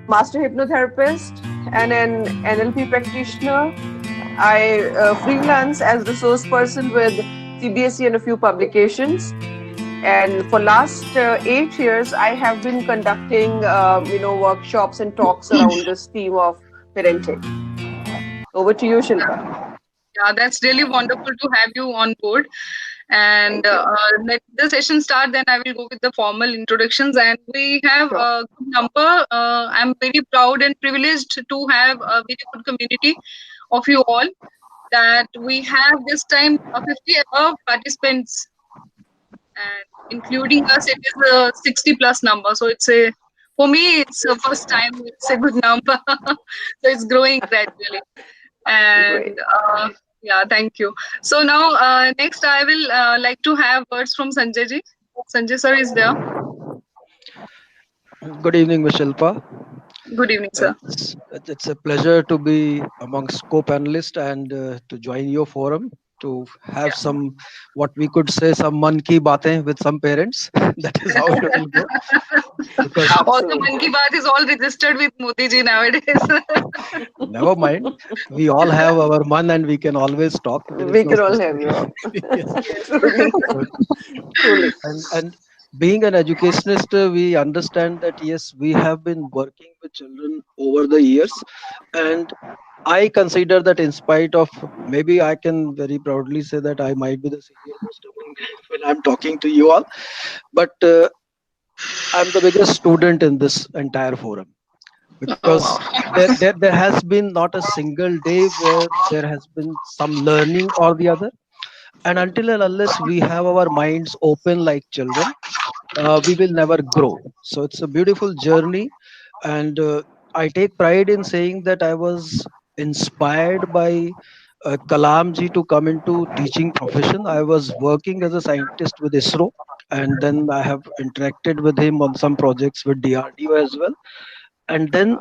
master hypnotherapist and an NLP practitioner. I freelance as resource person with CBSE and a few publications. And for last 8 years, I have been conducting, workshops and talks around this theme of parenting. Over to you, Shilpa. Yeah, that's really wonderful to have you on board. And Thank you. let the session start, then I will go with the formal introductions. And we have Sure. a good number. I'm very proud and privileged to have a very good community of you all. That we have this time 50 above participants, and including us, it is a 60 plus number. So it's a for me, it's the first time. It's a good number, so it's growing gradually. And Great. yeah, thank you. So now, next, I will like to have words from Sanjay ji. Sanjay sir is there. Good evening, Ms. Shilpa. Good evening, sir. It's a pleasure to be amongst co-panelists and to join your forum to have Yeah. some, what we could say, some man ki baatein with some parents. That is how it will go. Because Also, Mann Ki Absolutely. Baat is all registered with Modi ji nowadays. never mind, we all have our man and we can always talk. There is We no can all such have thing. you up. Yes. Truly. So, Truly. and being an educationist, we understand that yes, we have been working with children over the years, and I consider that in spite of, maybe I can very proudly say that I might be the senior most among when I'm talking to you all, but I'm the biggest student in this entire forum, Oh, because wow. there has been not a single day where there has been some learning or the other, and until and unless we have our minds open like children, we will never grow. So it's a beautiful journey, and I take pride in saying that I was inspired by Kalam ji to come into teaching profession. I was working as a scientist with ISRO, and then I have interacted with him on some projects with DRDO as well. And then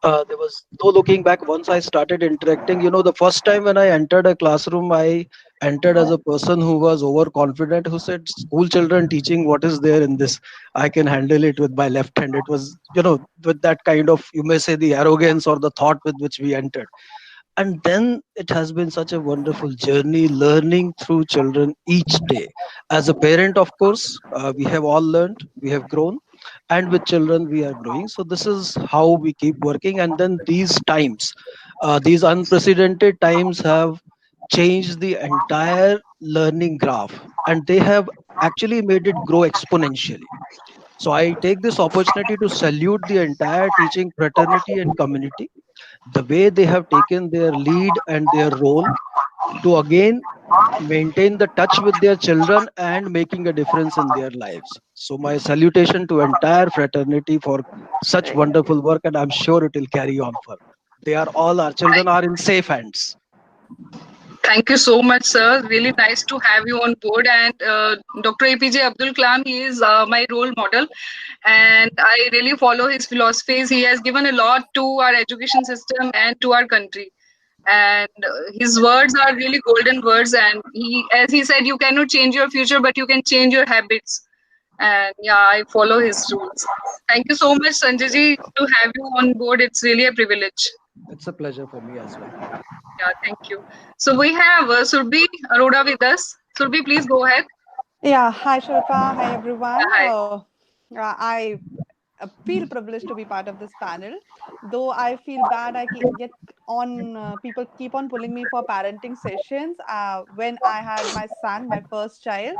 Wow. there was no looking back once I started interacting. The first time when I entered a classroom, I entered as a person who was overconfident, who said, "School children teaching, what is there in this? I can handle it with my left hand." It was, with that kind of, you may say, the arrogance or the thought with which we entered. And then it has been such a wonderful journey learning through children each day. As a parent, of course, we have all learned, we have grown, and with children we are growing. So this is how we keep working. And then these times, these unprecedented times have changed the entire learning graph, and they have actually made it grow exponentially. So I take this opportunity to salute the entire teaching fraternity and community, the way they have taken their lead and their role to again maintain the touch with their children and making a difference in their lives. So my salutation to entire fraternity for such Thank you. wonderful work, and I'm sure it will carry on further. They are all, our children are in safe hands. Thank you so much, sir. Really nice to have you on board. And Dr. APJ Abdul Kalam, he is my role model, and I really follow his philosophies. He has given a lot to our education system and to our country. And his words are really golden words. And he, as he said, you cannot change your future, but you can change your habits. And yeah, I follow his rules. Thank you so much, Sanjay ji, to have you on board. It's really a privilege. It's a pleasure for me as well. Yeah, thank you. So we have Surbhi Arora with us. Surbhi, please go ahead. Yeah, hi Shilpa, hi Yeah, everyone. hi. I feel privileged to be part of this panel. Though I feel bad, get on people keep on pulling me for parenting sessions. When I had my son, my first child,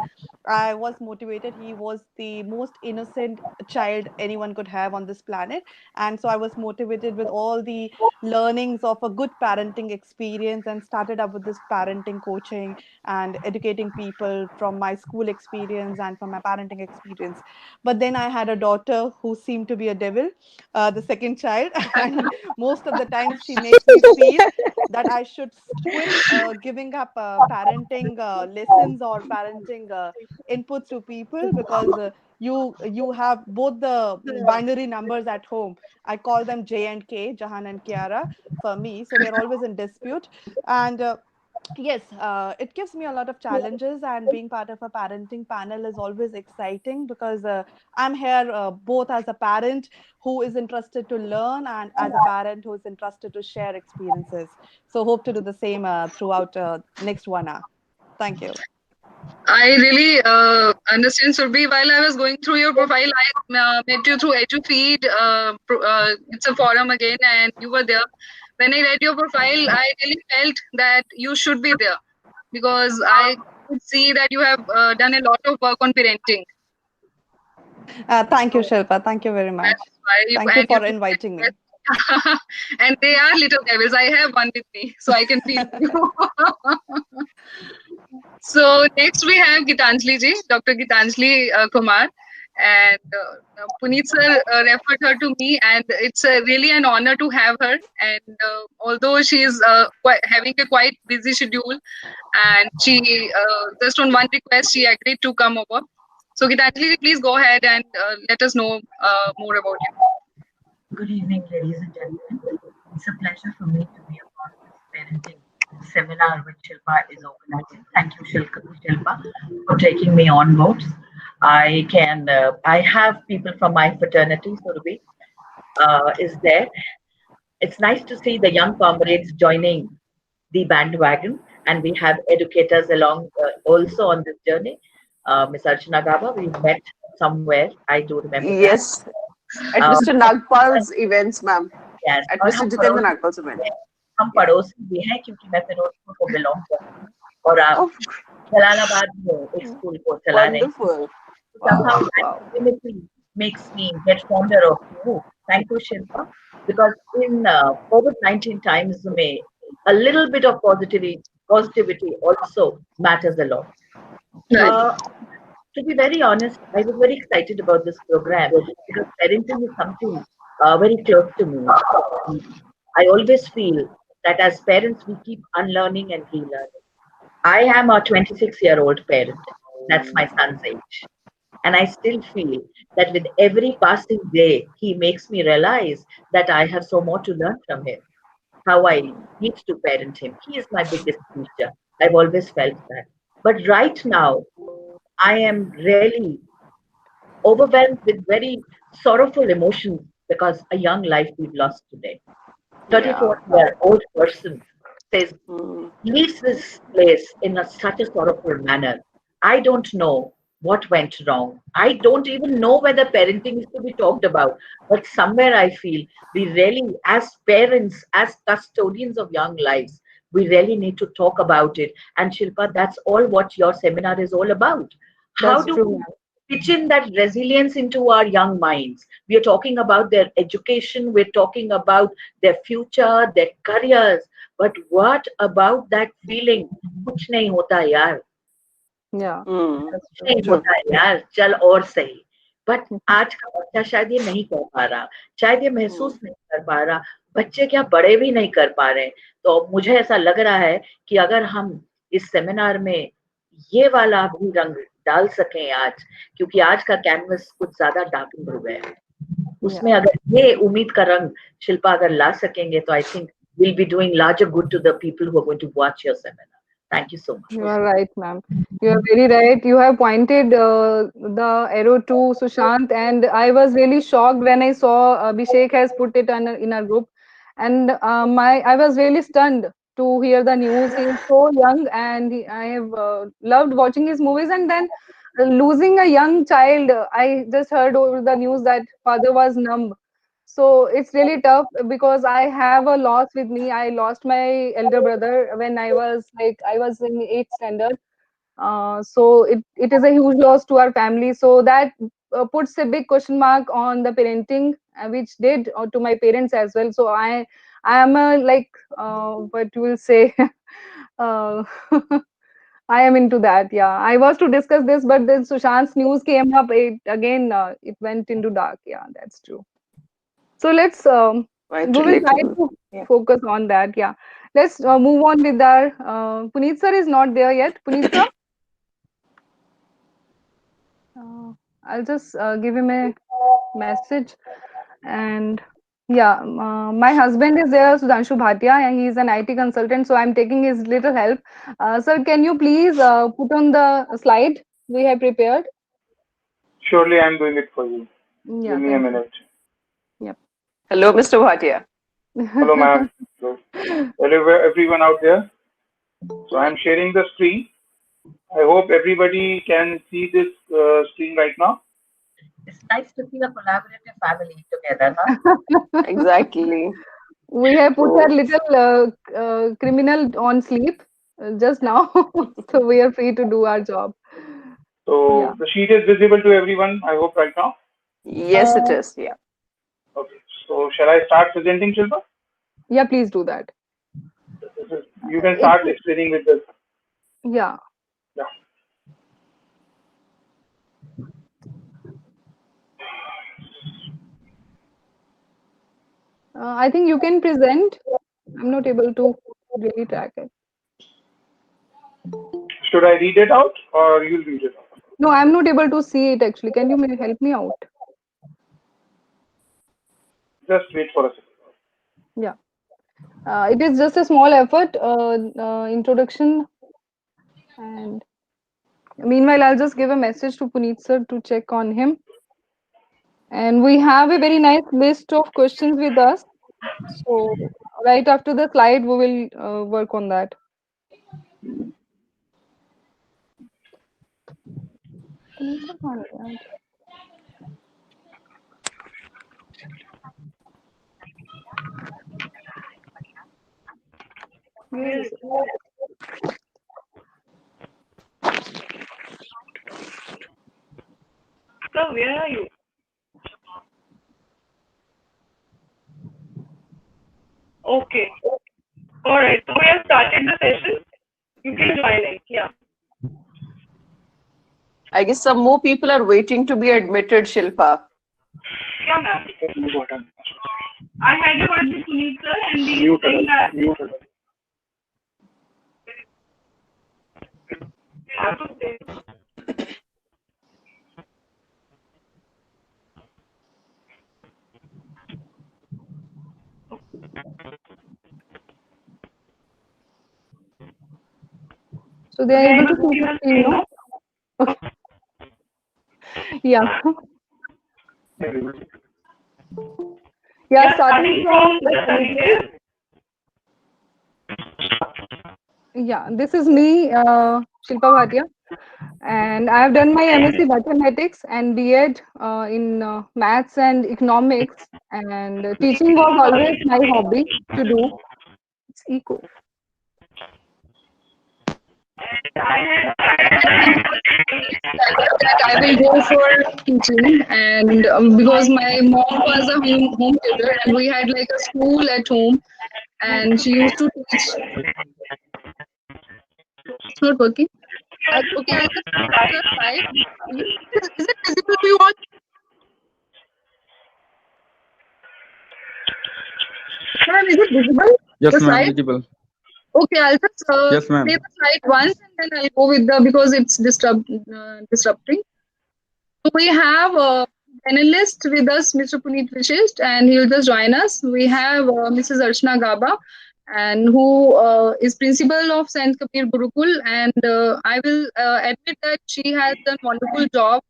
I was motivated. He was the most innocent child anyone could have on this planet, and so I was motivated with all the learnings of a good parenting experience, and started up with this parenting coaching and educating people from my school experience and from my parenting experience. But then I had a daughter who seemed to be a devil, the second child, and most of the times she makes me feel that I should quit giving up parenting lessons or parenting inputs to people, because you have both the binary numbers at home. I call them J and K, Jahan and Kiara, for me. So they're always in dispute, and Yes, it gives me a lot of challenges, and being part of a parenting panel is always exciting because I'm here both as a parent who is interested to learn and as a parent who is interested to share experiences. So, hope to do the same throughout next 1 hour. Thank you. I really understand, Surbhi. While I was going through your profile, I met you through EduFeed. It's a forum again, and you were there. When I read your profile, I really felt that you should be there because I could see that you have done a lot of work on parenting. Thank you, Shilpa. Thank you very much. That's why Thank you and you for inviting me. and they are little devils. I have one with me, so I can feel you. So next we have Gitanjali ji, Dr. Gitanjali Kumar, and Puneet sir referred her to me, and it's really an honor to have her. And although she is having a quite busy schedule, and she just on one request she agreed to come over. So Gitanjali ji, please go ahead and let us know more about you. Good evening, ladies and gentlemen. It's a pleasure for me to be a part of this parenting seminar which Shilpa is organizing. Thank you, Shilpa, for taking me on board. I have people from my fraternity, Surabhi, is there. It's nice to see the young comrades joining the bandwagon, and we have educators along also on this journey. Ms. Archana Gaba, we met somewhere. I do remember that. Yes, at Uh, Mr. Nagpal's events, ma'am. yes, At और Mr. हम Jitendra पड़ोसी Nagpal's event. हम Yeah. पड़ोसी भी हैं क्योंकि मैं फिरोजपुर को बिलोंग करती हूँ और आप Oh, जलालाबाद में एक स्कूल को चला रहे हैं. wonderful. Somehow Wow, that wow. proximity makes me get fonder of you. Thank you, Shilpa, because in COVID-19 times, में a little bit of positivity also matters a lot. Right. To be very honest, I was very excited about this program because parenting is something very close to me. I always feel that as parents, we keep unlearning and relearning. I am a 26-year-old parent. That's my son's age. And I still feel that with every passing day, he makes me realize that I have so more to learn from him, how I need to parent him. He is my biggest teacher. I've always felt that. But right now, I am really overwhelmed with very sorrowful emotions because a young life we've lost today. Yeah. 34-year-old person says, Mm. leaves this place in such a sorrowful manner. I don't know what went wrong. I don't even know whether parenting is to be talked about. But somewhere I feel we really, as parents, as custodians of young lives, we really need to talk about it. And Shilpa, that's all what your seminar is all about. How That's do true. we pitch in that resilience into our young minds? We are talking about their education, we're talking about their future, their careers. But what about that feeling? कुछ नहीं होता यार, Yeah, Mm. that's कुछ true. नहीं True. होता यार, चल और सही. बट आज का बच्चा शायद ये नहीं कर पा रहा, शायद ये महसूस नहीं कर पा रहा. बच्चे क्या बड़े भी नहीं कर पा रहे. तो मुझे ऐसा लग रहा है कि अगर हम इस सेमिनार में ये वाला भी रंग डाल सकें आज, क्योंकि आज का कैनवस कुछ ज्यादा डार्क हो गया है, उसमें अगर ये उम्मीद का रंग शिल्पा अगर ला सकेंगे तो I think we'll be doing larger good to the people who are going to watch your seminar. Thank you so much. You are right, ma'am. You are very right. You have pointed the arrow to Sushant, and I was really shocked when I saw Abhishek has put it in our group, and I was really stunned to hear the news. He is so young, and I have loved watching his movies. And then losing a young child, I just heard over the news that father was numb. So it's really tough because I have a loss with me. I lost my elder brother when I was in eighth standard. So it is a huge loss to our family. So that puts a big question mark on the parenting, which did to my parents as well. So I am a what you will say. uh, I am into that. Yeah, I was to discuss this, but then Sushant's news came up. It again, it went into dark. Yeah, that's true. So let's Quite we will try relatable. to Yeah. focus on that. Yeah, let's move on with our Puneet sir is not there yet. Puneet sir, uh, I'll just give him a message and Yeah, my husband is there, Sudhanshu Bhatia, and he is an IT consultant, so I'm taking his little help. Sir, can you please put on the slide we have prepared? Surely I'm doing it for you. Yeah, Give me a thank you. minute. Yep. Hello, Mr. Bhatia. Hello, ma'am. Hello, everyone out there. So I'm sharing the screen. I hope everybody can see this screen right now. It's nice to see a collaborative family together, huh? Exactly. We have put So, our little criminal on sleep just now, so we are free to do our job. Yeah. So the sheet is visible to everyone, I hope, right now. yes, it Uh, is. Yeah. Okay. So shall I start presenting, Shilpa? yeah, please do that. You can It, start explaining with this. yeah. Yeah. I think you can present. I'm not able to really track it. Should I read it out or you'll read it out? No, I'm not able to see it actually. Can you help me out? Just wait for a second. Yeah. It is just a small effort, introduction. And meanwhile, I'll just give a message to Puneet sir to check on him. And we have a very nice list of questions with us. So right after the slide, we will work on that. Puneet sir कहाँ गए आज? Where is it? Sir, where are you? Okay. All right. So we have started the session. You can join it. Yeah. I guess some more people are waiting to be admitted, Shilpa. Yeah, ma'am. I had a word with Puneet sir and he is saying that have to say. So they are able to see the screen, no? Okay. Yeah. Yeah, starting from the committee. Yeah, this is me, Shilpa Bhatia, and I have done my MSc Mathematics and B.Ed in Maths and Economics, and teaching was always my hobby to do. It's eco. That I will go for teaching, and because my mom was a home tutor, and we had like a school at home, and she used to teach. It's not working. Okay, I'll just put the slide. Is it visible to you all? Ma'am, is it visible? Yes, The ma'am, slide? visible. Okay, I'll just Yes, ma'am. play the slide once and then I'll go with the because it's disrupting. So we have a panelist with us, Mr. Puneet Vishisht, and he'll just join us. We have Mrs. Archana Gaba, and who is principal of Saint Kabir Gurukul, and I will admit that she has done wonderful job.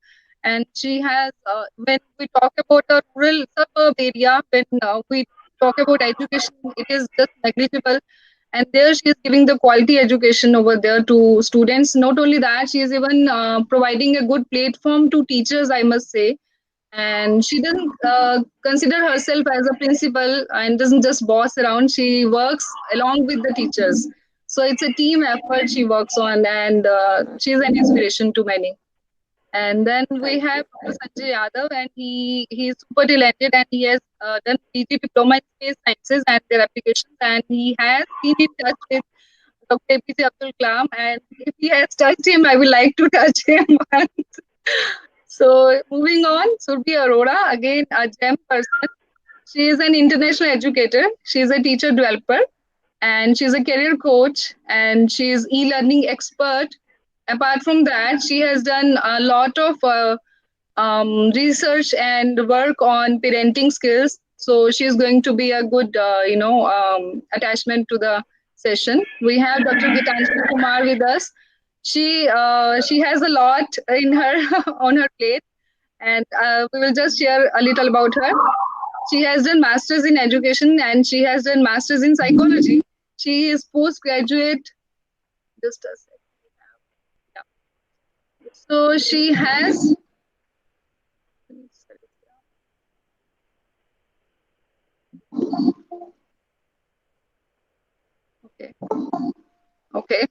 And she has, when we talk about a rural suburb area, when we talk about education, it is just negligible. And there she is giving the quality education over there to students. Not only that, she is even providing a good platform to teachers, I must say. And she doesn't consider herself as a principal and doesn't just boss around. She works along with the teachers. So it's a team effort she works on, and she's an inspiration to many. And then we have Sanjay Yadav, and he is super talented, and he has done PG diploma in space sciences and their applications, and he has been in touch with Dr. APJ Abdul Kalam, and if he has touched him, I would like to touch him once. So moving on, Surbhi Arora, again a gem person. She is an international educator. She is a teacher developer, and she's a career coach, and she is e-learning expert. Apart from that, she has done a lot of research and work on parenting skills. So she is going to be a good, attachment to the session. We have Dr. Gitanjali Kumar with us. She has a lot in her on her plate, and we will just share a little about her. She has done masters in education and she has done masters in psychology. She is postgraduate. Just a second. Yeah. So she has. Okay. Okay.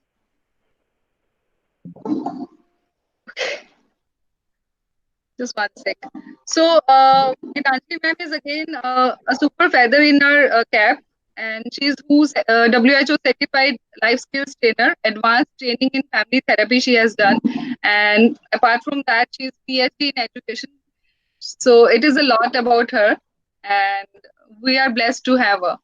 Just one sec. So, Gitanjali ma'am is again a super feather in her cap, and she's who's WHO certified life skills trainer, advanced training in family therapy she has done, and apart from that, she's PhD in education. So it is a lot about her, and we are blessed to have her.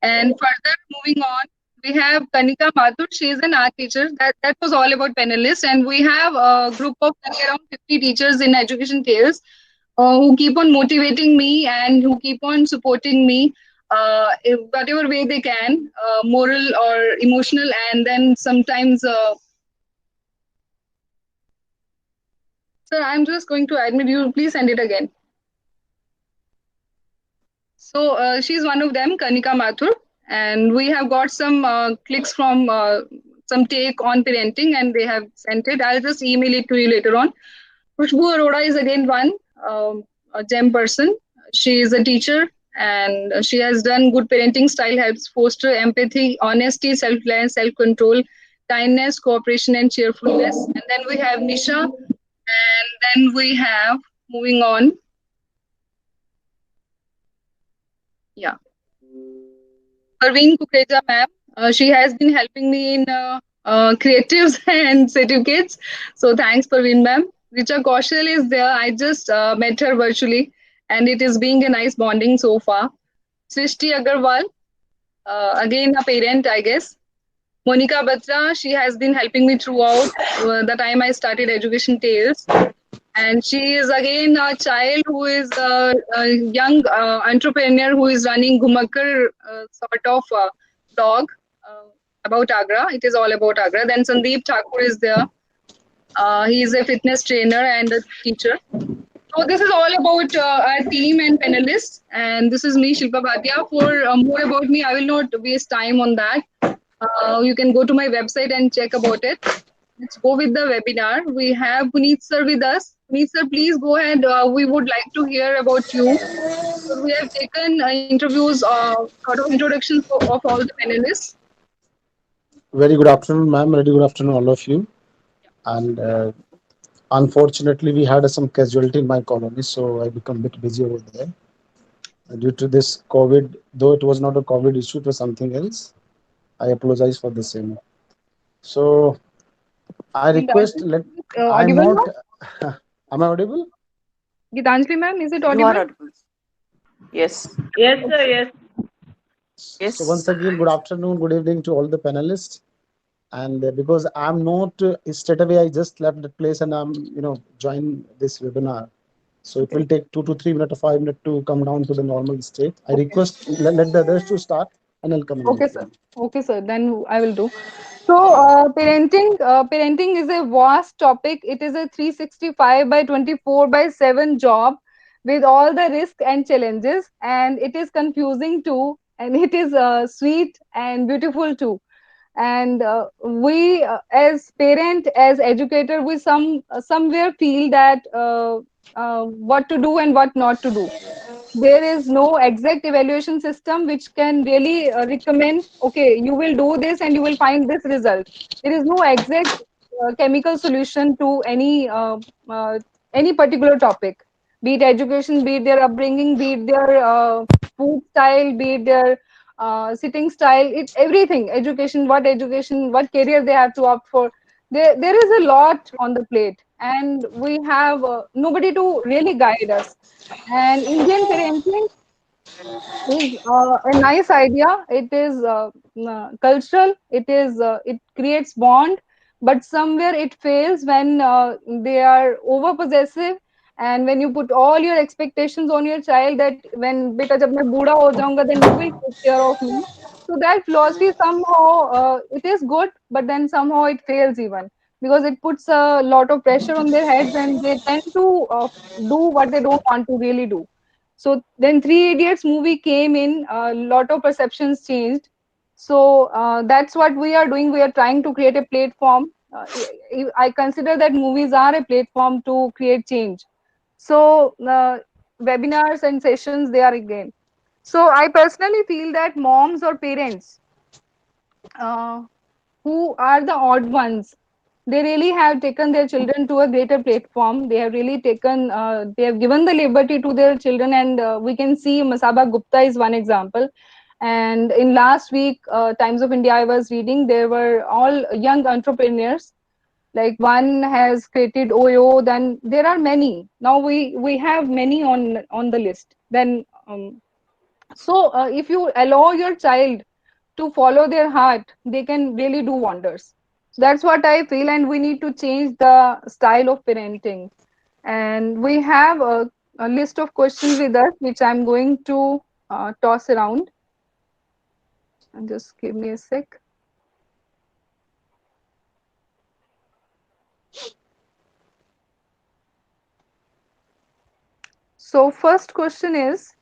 And further moving on, we have Kanika Mathur. She is an art teacher. That was all about panelists. And we have a group of around 50 teachers in Education Tales who keep on motivating me and who keep on supporting me in whatever way they can, moral or emotional. And then sometimes, sir, I'm just going to admit you. Please send it again. So she's one of them, Kanika Mathur, and we have got some clicks from some take on parenting, and they have sent it. I'll just email it to you later on. Khushbu Arora is again one a gem person. She is a teacher, and she has done good parenting style helps foster empathy, honesty, self-reliance, self-control, kindness, cooperation, and cheerfulness. And then we have Nisha, and then we have moving on. Yeah. Parveen Kukreja ma'am, she has been helping me in creatives and certificates. So thanks, Parveen ma'am. Richa Kaushal is there. I just met her virtually, and it is being a nice bonding so far. Srishti Agarwal, again a parent, I guess. Monica Batra, she has been helping me throughout the time I started Education Tales. And she is again a child who is a young entrepreneur who is running Gumakar sort of blog about Agra. It is all about Agra. Then Sandeep Thakur is there. He is a fitness trainer and a teacher. So this is all about our team and panelists. And this is me, Shilpa Bhatia. For more about me, I will not waste time on that. You can go to my website and check about it. Let's go with the webinar. We have Puneet sir with us. Puneet sir, please go ahead. We would like to hear about you. So we have taken interviews, sort of introductions of all the panelists. Very good afternoon, ma'am. Very good afternoon, all of you. And unfortunately, we had some casualty in my colony, so I become a bit busy over there. Due to this COVID, though it was not a COVID issue, it was something else. I apologize for the same. So I request, I'm audible not, now? am I audible? Gitanjali ma'am, is it You audible? are audible. Yes. Yes, sir. Yes. Yes. So once again, good afternoon, good evening to all the panelists. And because I'm not straight away, I just left the place and I'm, join this webinar. So it will take 2 to 3 minutes or 5 minutes to come down to the normal state. I request let the others to start and I'll come in. Okay, sir. Okay, sir. Then I will do. So, parenting is a vast topic. It is a 365 by 24 by 7 job with all the risk and challenges, and it is confusing too, and it is sweet and beautiful too. And we, as parent, as educator, we somewhere feel that what to do and what not to do. There is no exact evaluation system which can really recommend, okay, you will do this and you will find this result. There is no exact chemical solution to uh, any particular topic, be it education, be it their upbringing, be it their food style, be it their sitting style, it everything, education, what career they have to opt for. There is a lot on the plate, and we have nobody to really guide us. And Indian parenting is a nice idea. It is cultural. It creates bond, but somewhere it fails when they are over possessive and when you put all your expectations on your child that when beta jab main booda ho jaunga then you will take care of me, so that philosophy somehow it is good, but then somehow it fails even, because it puts a lot of pressure on their heads and they tend to do what they don't want to really do. So then Three Idiots movie came in, a lot of perceptions changed. So that's what we are doing. We are trying to create a platform. I consider that movies are a platform to create change. So webinars and sessions, they are again. So I personally feel that moms or parents uh, who are the odd ones, they really have taken their children to a greater platform. They have really taken, they have given the liberty to their children, and we can see Masaba Gupta is one example. And in last week, Times of India, I was reading, there were all young entrepreneurs. Like one has created Oyo, then there are many. Now we have many on the list. Then so if you allow your child to follow their heart, they can really do wonders. That's what I feel, and we need to change the style of parenting. And we have a list of questions with us, which I'm going to toss around. And just give me a sec. So first question is,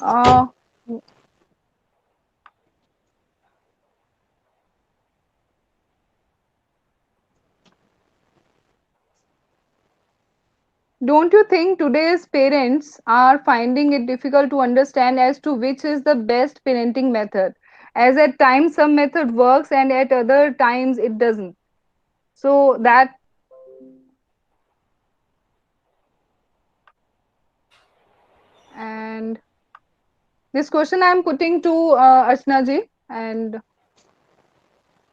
uh, don't you think today's parents are finding it difficult to understand as to which is the best parenting method? As at times some method works and at other times it doesn't. So that, and this question I am putting to Archana ji, and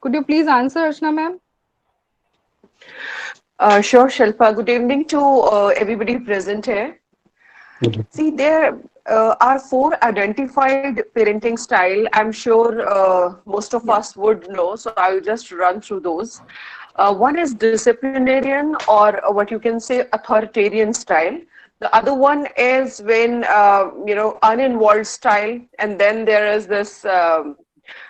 could you please answer, Archana ma'am? Sure, Shilpa. Good evening to everybody present here. See, there are four identified parenting style. I'm sure most of us would know, so I'll just run through those. One is disciplinarian, or what you can say authoritarian style. The other one is when uninvolved style, and then there is this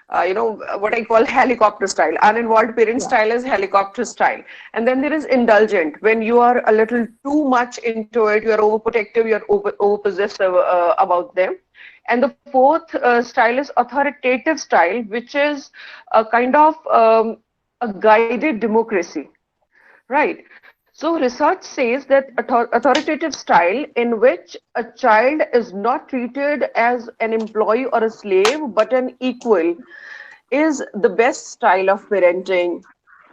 what I call helicopter style. Uninvolved parent style is helicopter style. And then there is indulgent, when you are a little too much into it, you are overprotective, you are over possessive about them. And the fourth style is authoritative style, which is a kind of a guided democracy, right? So research says that authoritative style in which a child is not treated as an employee or a slave, but an equal, is the best style of parenting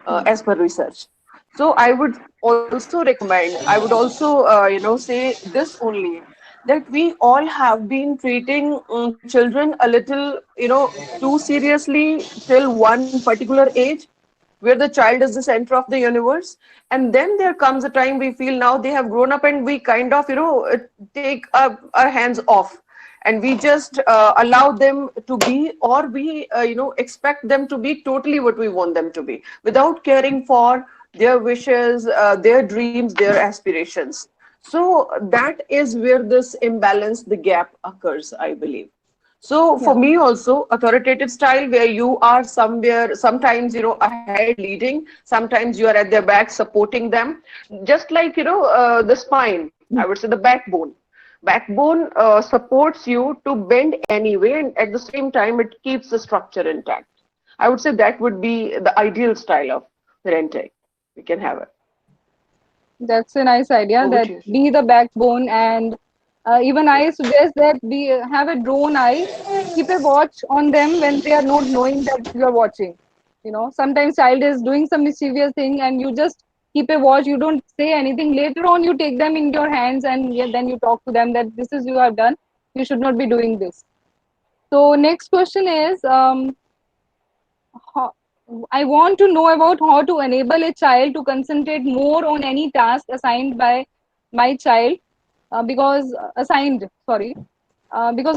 as per research. So I would also recommend, I would also, say this only, that we all have been treating children a little, too seriously till one particular age, where the child is the center of the universe. And then there comes a time we feel now they have grown up and we kind of, take our hands off, and we just allow them to be, or we expect them to be totally what we want them to be, without caring for their wishes, their dreams, their aspirations. So that is where this imbalance, the gap occurs, I believe. So for Yeah. me also, authoritative style where you are somewhere, sometimes, ahead leading, sometimes you are at their back supporting them. Just like, the spine, I would say the backbone. Backbone supports you to bend anyway, and at the same time, it keeps the structure intact. I would say that would be the ideal style of parenting. We can have it. That's a nice idea, Over that to you. be the backbone. And even I suggest that be have a drone eye, keep a watch on them when they are not knowing that you are watching. Sometimes child is doing some mischievous thing and you just keep a watch, you don't say anything. Later on you take them in your hands and then you talk to them that this is you have done, you should not be doing this. So next question is, I want to know about how to enable a child to concentrate more on any task assigned by my child, because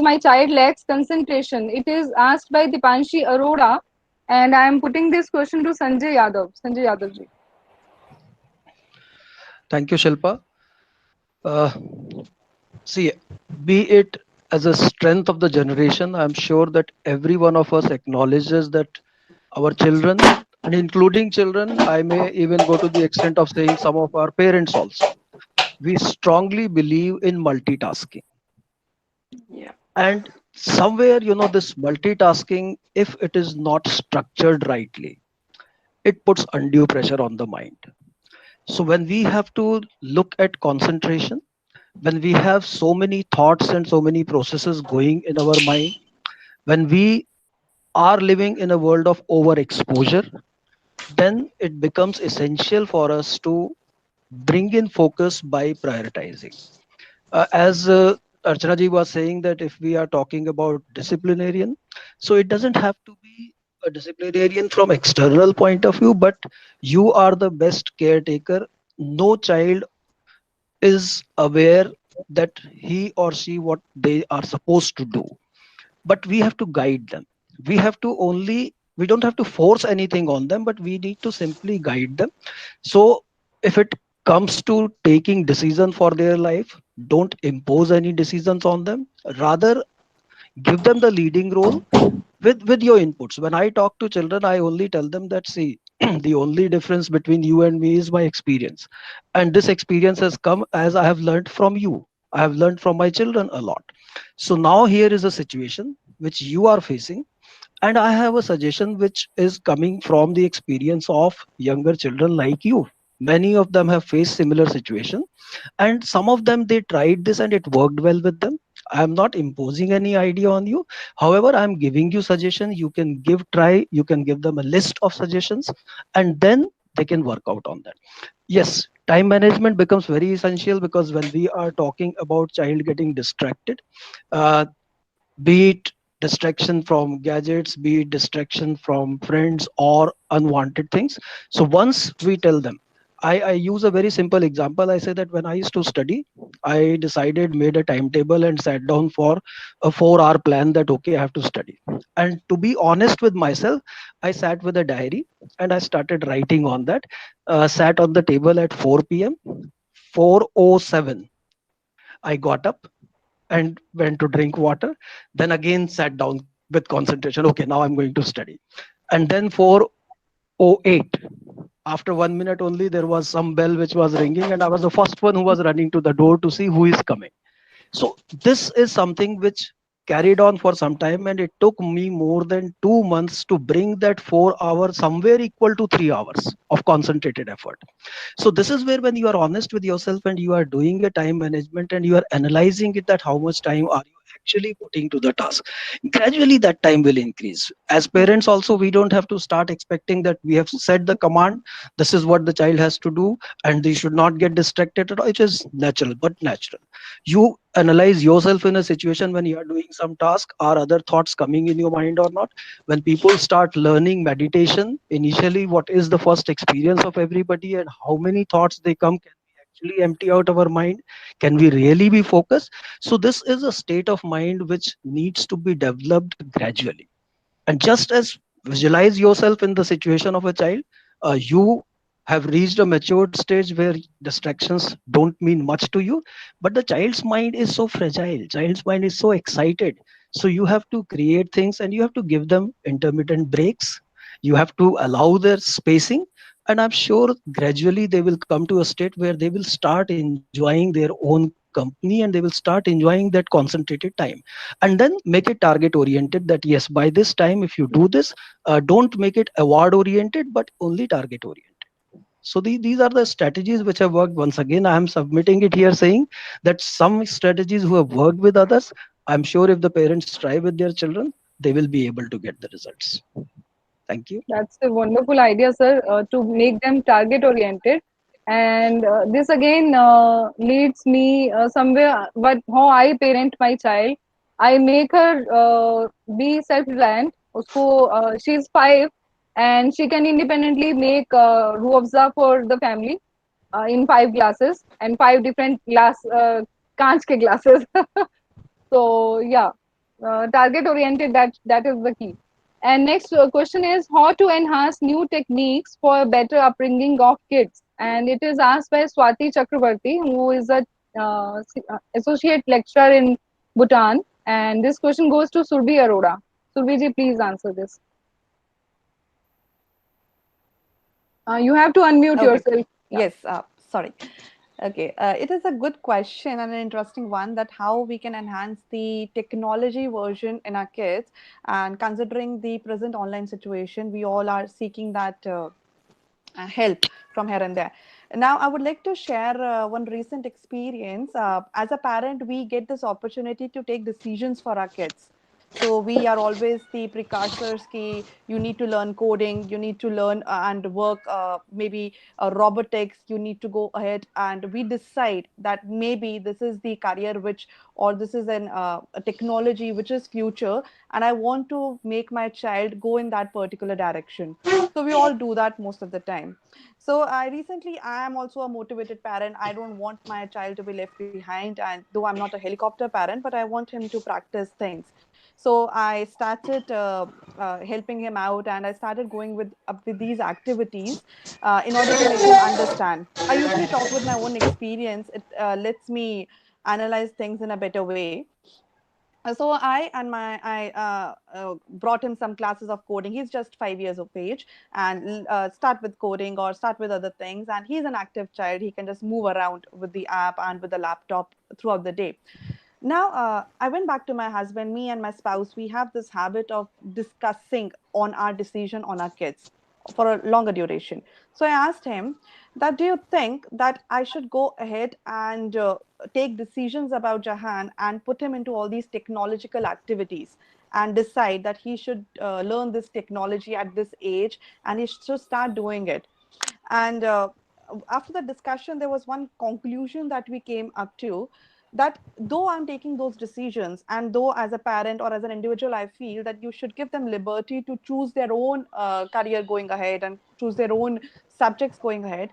my child lacks concentration. It is asked by Dipanshi Arora, and I am putting this question to Sanjay Yadav. Sanjay Yadav ji. Thank you, Shilpa. Uh, See, be it as a strength of the generation, I'm sure that every one of us acknowledges that our children, and including children, I may even go to the extent of saying some of our parents also, we strongly believe in multitasking. Yeah. And somewhere, this multitasking, if it is not structured rightly, it puts undue pressure on the mind. So when we have to look at concentration, when we have so many thoughts and so many processes going in our mind, when we are living in a world of overexposure, then it becomes essential for us to bring in focus by prioritizing. As Archana ji was saying, that if we are talking about disciplinarian, so it doesn't have to be a disciplinarian from external point of view, but you are the best caretaker. No child is aware that he or she what they are supposed to do, but we have to guide them. We don't have to force anything on them, but we need to simply guide them. So if it comes to taking decision for their life, don't impose any decisions on them, rather give them the leading role with your inputs. When I talk to children, I only tell them that, see, the only difference between you and me is my experience, and this experience has come as I have learned from you. I have learned from my children a lot. So now here is a situation which you are facing, and I have a suggestion which is coming from the experience of younger children like you. Many of them have faced similar situation, and some of them, they tried this and it worked well with them. I am not imposing any idea on you. However, I am giving you suggestion. You can try, you can give them a list of suggestions, and then they can work out on that. Yes, time management becomes very essential, because when we are talking about child getting distracted, uh, be it distraction from gadgets, be it distraction from friends or unwanted things. So once we tell them, I use a very simple example. I say that when I used to study, I decided, made a timetable and sat down for a 4 hour plan that, okay, I have to study. And to be honest with myself, I sat with a diary and I started writing on that. Sat on the table at 4 p.m. 4:07. I got up and went to drink water, then again sat down with concentration. Okay, now I'm going to study. And then 4:08, after 1 minute only, there was some bell which was ringing, and I was the first one who was running to the door to see who is coming. So this is something which carried on for some time, and it took me more than 2 months to bring that 4 hours somewhere equal to 3 hours of concentrated effort. So this is where, when you are honest with yourself and you are doing a time management and you are analyzing it, that how much time are you actually putting to the task, gradually that time will increase. As parents also, we don't have to start expecting that we have set the command, this is what the child has to do, and they should not get distracted at all. It is natural, but natural. You analyze yourself in a situation when you are doing some task, are other thoughts coming in your mind or not? When people start learning meditation, initially what is the first experience of everybody, and how many thoughts they come? Can we actually empty out our mind? Can we really be focused? So this is a state of mind which needs to be developed gradually. And just as, visualize yourself in the situation of a child, you have reached a matured stage where distractions don't mean much to you, but the child's mind is so fragile, child's mind is so excited. So you have to create things, and you have to give them intermittent breaks. You have to allow their spacing, and I'm sure gradually they will come to a state where they will start enjoying their own company, and they will start enjoying that concentrated time. And then make it target oriented, that yes, by this time if you do this, don't make it award oriented, but only target oriented. So these are the strategies which have worked. Once again, I am submitting it here, saying that some strategies who have worked with others, I'm sure if the parents try with their children, they will be able to get the results. Thank you. That's a wonderful idea, sir, to make them target oriented. And this again leads me somewhere. But how I parent my child, I make her be self-reliant. Usko, she's 5, and she can independently make ruh afza for the family in 5 glasses and 5 different glass kaanch ke glasses. So yeah, target oriented, that is the key. And next question is how to enhance new techniques for better upbringing of kids. And it is asked by Swati Chakrabarti, who is a associate lecturer in Bhutan. And this question goes to Surbhi Arora. Surbhi ji, please answer this. You have to unmute Okay. yourself. Yeah. Yes, sorry. Okay, it is a good question and an interesting one, that how we can enhance the technology version in our kids. And considering the present online situation, we all are seeking that help from here and there. Now, I would like to share one recent experience. As a parent, we get this opportunity to take decisions for our kids. So we are always the precursors ki you need to learn coding, you need to learn and work maybe robotics, you need to go ahead, and we decide that maybe this is the career which, or this is a technology which is future, and I want to make my child go in that particular direction. So we all do that most of the time. So I am also a motivated parent. I don't want my child to be left behind, and though I'm not a helicopter parent, but I want him to practice things. So I started helping him out, and I started going with up with these activities in order to make him understand. I usually talk with my own experience. It lets me analyze things in a better way. So I brought him some classes of coding. He's just 5 years of age, and start with coding or start with other things. And he's an active child. He can just move around with the app and with the laptop throughout the day. Now, I went back to my husband. Me and my spouse, we have this habit of discussing on our decision on our kids for a longer duration. So I asked him that, do you think that I should go ahead and take decisions about Jahan and put him into all these technological activities and decide that he should learn this technology at this age and he should start doing it? And after the discussion, there was one conclusion that we came up to, that though I'm taking those decisions, and though as a parent or as an individual, I feel that you should give them liberty to choose their own career going ahead and choose their own subjects going ahead.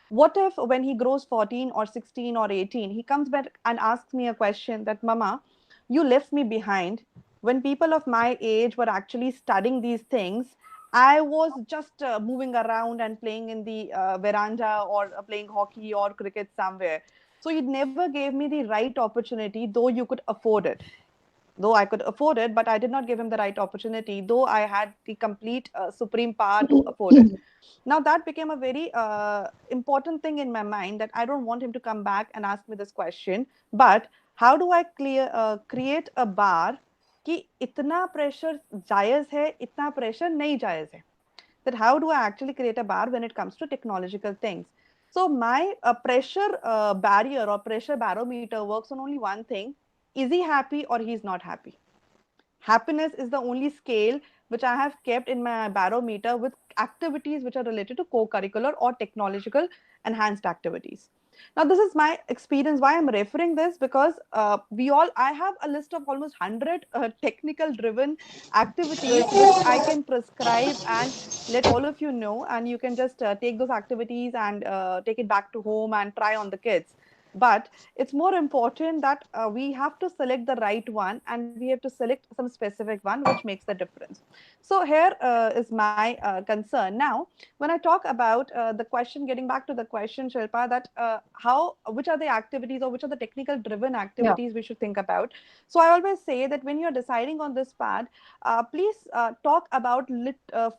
What if when he grows 14 or 16 or 18, he comes back and asks me a question that, Mama, you left me behind when people of my age were actually studying these things. I was just moving around and playing in the veranda or playing hockey or cricket somewhere. So you never gave me the right opportunity, though you could afford it. Though I could afford it, but I did not give him the right opportunity, though I had the complete supreme power to afford it. Now that became a very important thing in my mind, that I don't want him to come back and ask me this question. But how do I create a bar कि इतना pressure जायज है, इतना pressure नहीं जायज है? That how do I actually create a bar when it comes to technological things? So my pressure barrier or pressure barometer works on only one thing: is he happy or he's not happy? Happiness is the only scale which I have kept in my barometer with activities which are related to co-curricular or technological enhanced activities. Now, this is my experience. Why I'm referring this? Because I have a list of almost 100 technical driven activities which I can prescribe and let all of you know. And you can just take those activities and take it back to home and try on the kids. But it's more important that we have to select the right one, and we have to select some specific one which makes the difference. So here is my concern. Now, when I talk about the question, getting back to the question, Shilpa, that which are the activities or which are the technical driven activities we should think about. So I always say that when you're deciding on this path, please talk about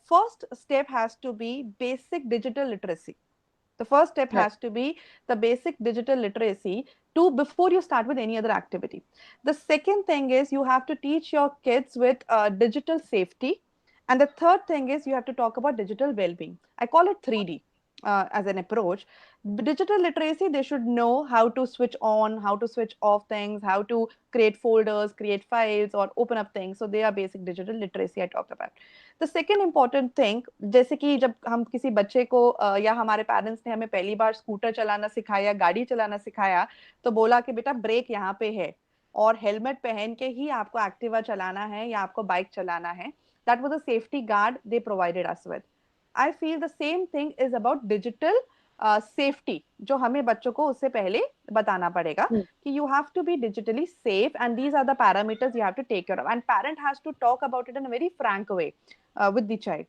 first step has to be basic digital literacy. The first step has to be the basic digital literacy before you start with any other activity. The second thing is you have to teach your kids with digital safety. And the third thing is you have to talk about digital well-being. I call it 3D as an approach. Digital literacy, they should know how to switch on, how to switch off things, how to create folders, create files, or open up things. So they are basic digital literacy I talked about. The second important thing, जैसे कि जब हम किसी बच्चे को या हमारे parents ने हमें पहली बार स्कूटर चलाना सिखाया, गाड़ी चलाना सिखाया, तो बोला कि बेटा ब्रेक यहाँ पे है और हेलमेट पहन के ही आपको एक्टिवा चलाना है या आपको बाइक चलाना है. That was a safety guard they provided us with. I feel the same thing is about digital safety, जो हमें बच्चों को उससे पहले बताना पड़ेगा कि you have to be digitally safe, and these are the parameters you have to take care of, and parent has to talk about it in a very frank way with the child.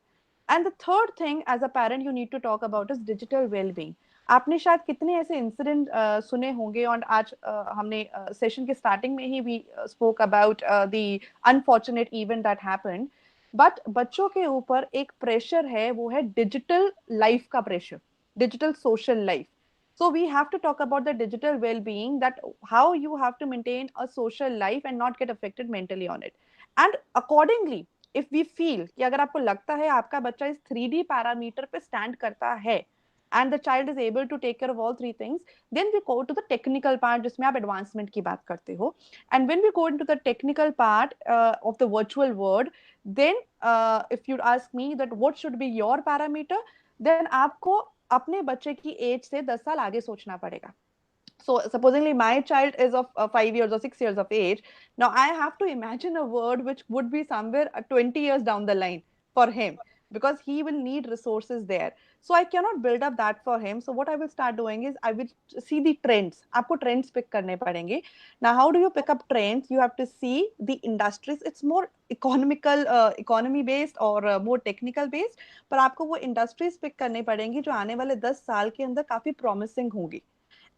And the third thing as a parent you need to talk about is digital well-being. आपने शायद कितने ऐसे incident सुने होंगे, और आज हमने session के स्टार्टिंग में ही भी spoke about the unfortunate event that happened, but बच्चों के ऊपर एक प्रेशर है, वो है डिजिटल लाइफ का pressure, digital social life. So we have to talk about the digital well-being, that how you have to maintain a social life and not get affected mentally on it. And accordingly, if we feel कि अगर आपको लगता है आपका बच्चा इस 3D parameter पे stand करता है and the child is able to take care of all three things, then we go to the technical part जिसमें आप advancement की बात करते हो. And when we go into the technical part of the virtual world, then if you ask me that what should be your parameter, then आपको अपने बच्चे की एज से 10 साल आगे सोचना पड़ेगा. So supposingly my child is of 5 years or 6 years of age, now I have to imagine a world which would be somewhere 20 years down the line for him, because he will need resources there. So I cannot build up that for him. So what I will start doing is I will see the trends. आपको trends pick करने पड़ेंगे. Now how do you pick up trends? You have to see the industries. It's more economical, economy based or more technical based. पर आपको वो industries pick करने पड़ेंगी जो आने वाले 10 साल के अंदर काफी promising होंगी.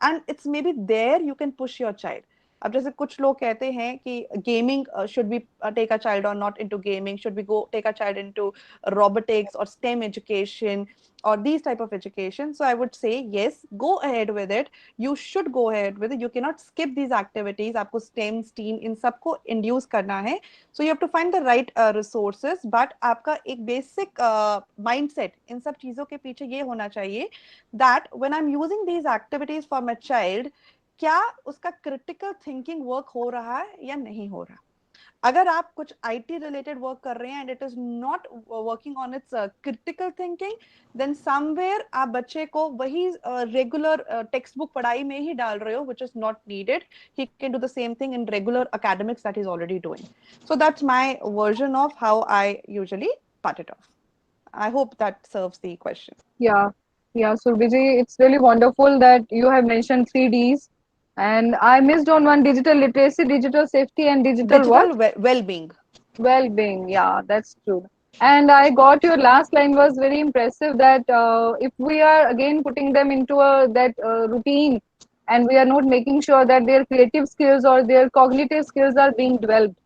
And it's maybe there you can push your child. अब जैसे कुछ लोग कहते हैं कि gaming should we take a child or not into gaming, should we go take a child into robotics or STEM education or these type of education. So I would say yes, go ahead with it. You should go ahead with it. You cannot skip these activities. आपको STEM, STEAM इन सबको induce करना है. So you have to find the right resources. But आपका एक basic mindset इन सब चीजों के पीछे ये होना चाहिए that when I'm using these activities for my child, क्या उसका क्रिटिकल थिंकिंग वर्क हो रहा है या नहीं हो रहा. अगर आप कुछ आईटी रिलेटेड वर्क कर रहे हैं and it is not working on its critical thinking, then somewhere आप बच्चे को वही रेगुलर टेक्स्ट बुक पढ़ाई में ही डाल रहे हो, which is not needed. He can do the same thing in regular academics that is already doing. So that's my version of how I usually part it of. I hope that serves the question. Yeah, Surbhi, it's really wonderful that you have mentioned 3Ds. And I missed on one: digital literacy, digital safety, and digital what? Well-being. Well-being, yeah, that's true. And I got your last line was very impressive, that if we are again putting them into that routine, and we are not making sure that their creative skills or their cognitive skills are being developed,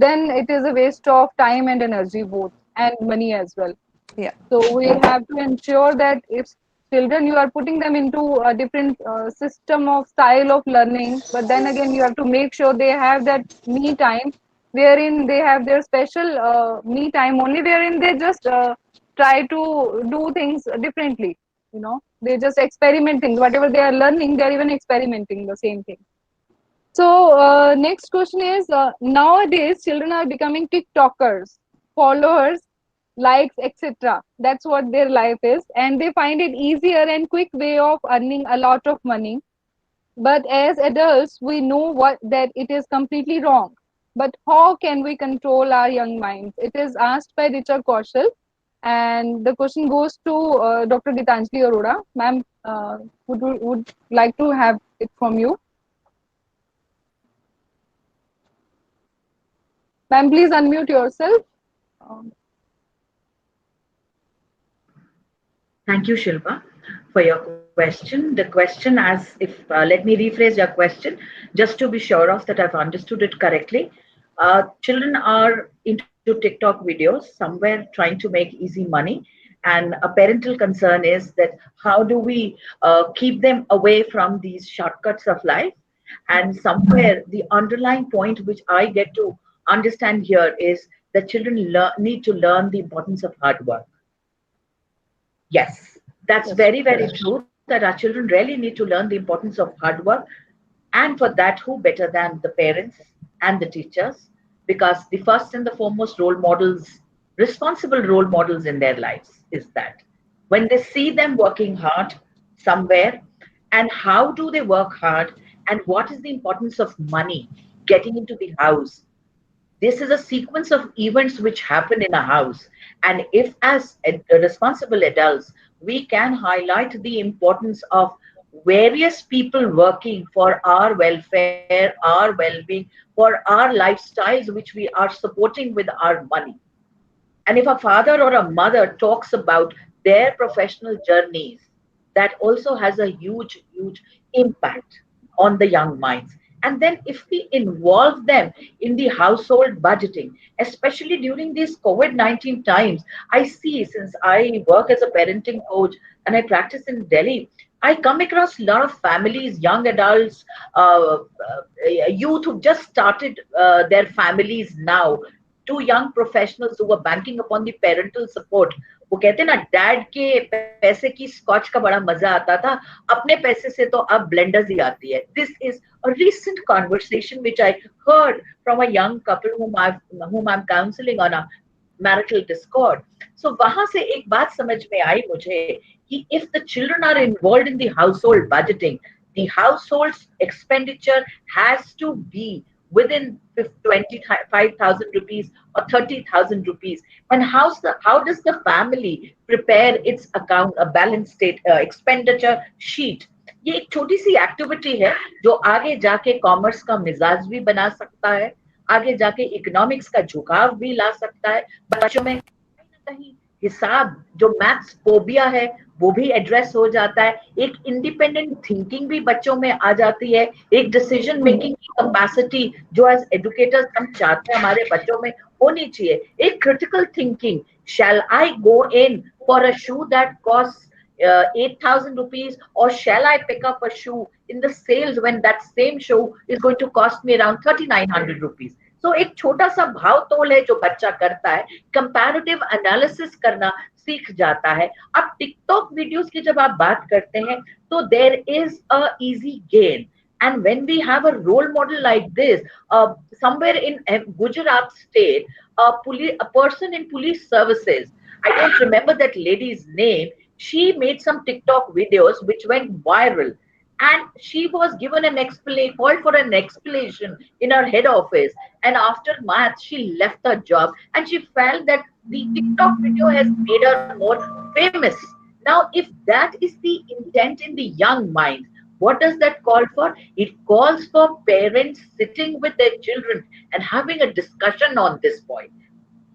then it is a waste of time and energy both, and money as well. Yeah. So we have to ensure that if children, you are putting them into a different system of style of learning, but then again you have to make sure they have that me time, wherein they have their special me time only, wherein they just try to do things differently. They just experimenting whatever they are learning, they are even experimenting the same thing. So next question is, nowadays children are becoming TikTokers, followers, likes, etc. That's what their life is, and they find it easier and quick way of earning a lot of money. But as adults, we know that it is completely wrong. But how can we control our young minds? It is asked by Richard Kaushal, and the question goes to Dr. Gitanjali Arora. Ma'am, would like to have it from you. Ma'am, please unmute yourself. Thank you, Shilpa, for your question. The question, as if, let me rephrase your question, just to be sure of that I've understood it correctly. Children are into TikTok videos, somewhere trying to make easy money. And a parental concern is that how do we keep them away from these shortcuts of life? And somewhere the underlying point which I get to understand here is that children need to learn the importance of hard work. Yes, that's very, very true, that our children really need to learn the importance of hard work. And for that, who better than the parents and the teachers? Because the first and the foremost role models, responsible role models in their lives is that when they see them working hard somewhere, and how do they work hard, and what is the importance of money getting into the house, This is a sequence of events which happen in a house, and if as responsible adults we can highlight the importance of various people working for our welfare, our well-being, for our lifestyles which we are supporting with our money. And if a father or a mother talks about their professional journeys, that also has a huge, huge impact on the young minds. And then if we involve them in the household budgeting, especially during these COVID-19 times, I see, since I work as a parenting coach and I practice in Delhi, I come across a lot of families, young adults, youth who just started their families now, two young professionals who were banking upon the parental support. वो कहते हैं ना, dad के पैसे की scotch का बड़ा मजा आता था, अपने पैसे से तो अब ब्लेंडर्स ही आती है. This is a recent conversation which I heard from a young couple whom I'm counseling on a marital discord. So वहां से एक बात समझ में आई मुझे कि if the children are involved in the household budgeting, the household's expenditure has to be within 25,000 rupees or 30,000 rupees. And how does the family prepare its account, a balance state expenditure sheet? ये एक छोटी सी activity है जो आगे जाके commerce का मिजाज भी बना सकता है, आगे जाके इकोनॉमिक्स का झुकाव भी ला सकता है. बच्चों में कहीं ना कहीं हिसाब, जो मैथ्स फोबिया है, वो भी एड्रेस हो जाता है. एक इंडिपेंडेंट थिंकिंग भी बच्चों में आ जाती है. एक डिसीजन मेकिंग की कैपेसिटी जो एज एजुकेटर्स हम चाहते हैं हमारे बच्चों में होनी चाहिए. एक critical thinking, shall I go in for a shoe that costs 8,000 rupees, or shall I pick up a shoe in the sales when that same shoe is going to cost me around 3,900 rupees? So एक छोटा सा भाव तोल है जो बच्चा करता है, कंपैरेटिव एनालिसिस करना सीख जाता है. अब टिकटॉक वीडियोस की जब आप बात करते हैं तो there is a easy gain. And when we have a role model like this, somewhere in Gujarat state, a person in police services, I don't remember that lady's name, she made some TikTok videos which went viral. And she was given called for an explanation in her head office. And after math, she left her job and she felt that the TikTok video has made her more famous. Now, if that is the intent in the young mind, what does that call for? It calls for parents sitting with their children and having a discussion on this point.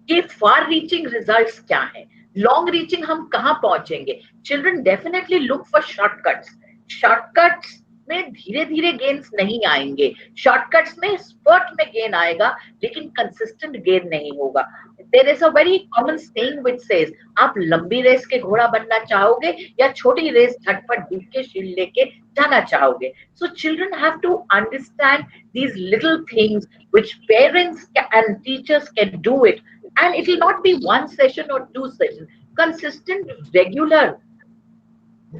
कि far reaching results क्या है, long reaching हम कहाँ पहुंचेंगे. Children definitely look for shortcuts. Shortcuts में धीरे धीरे gains नहीं आएंगे, शॉर्टकट्स में स्पर्ट में गेन आएगा, लेकिन कंसिस्टेंट गेन नहीं होगा. There is a very common saying which says, आप लंबी रेस के घोड़ा बनना चाहोगे या छोटी रेस झटपट जीत के शील्ड लेके जाना चाहोगे. So children have to understand these little things which parents and teachers can do it, and it will not be one session or two session. Consistent regular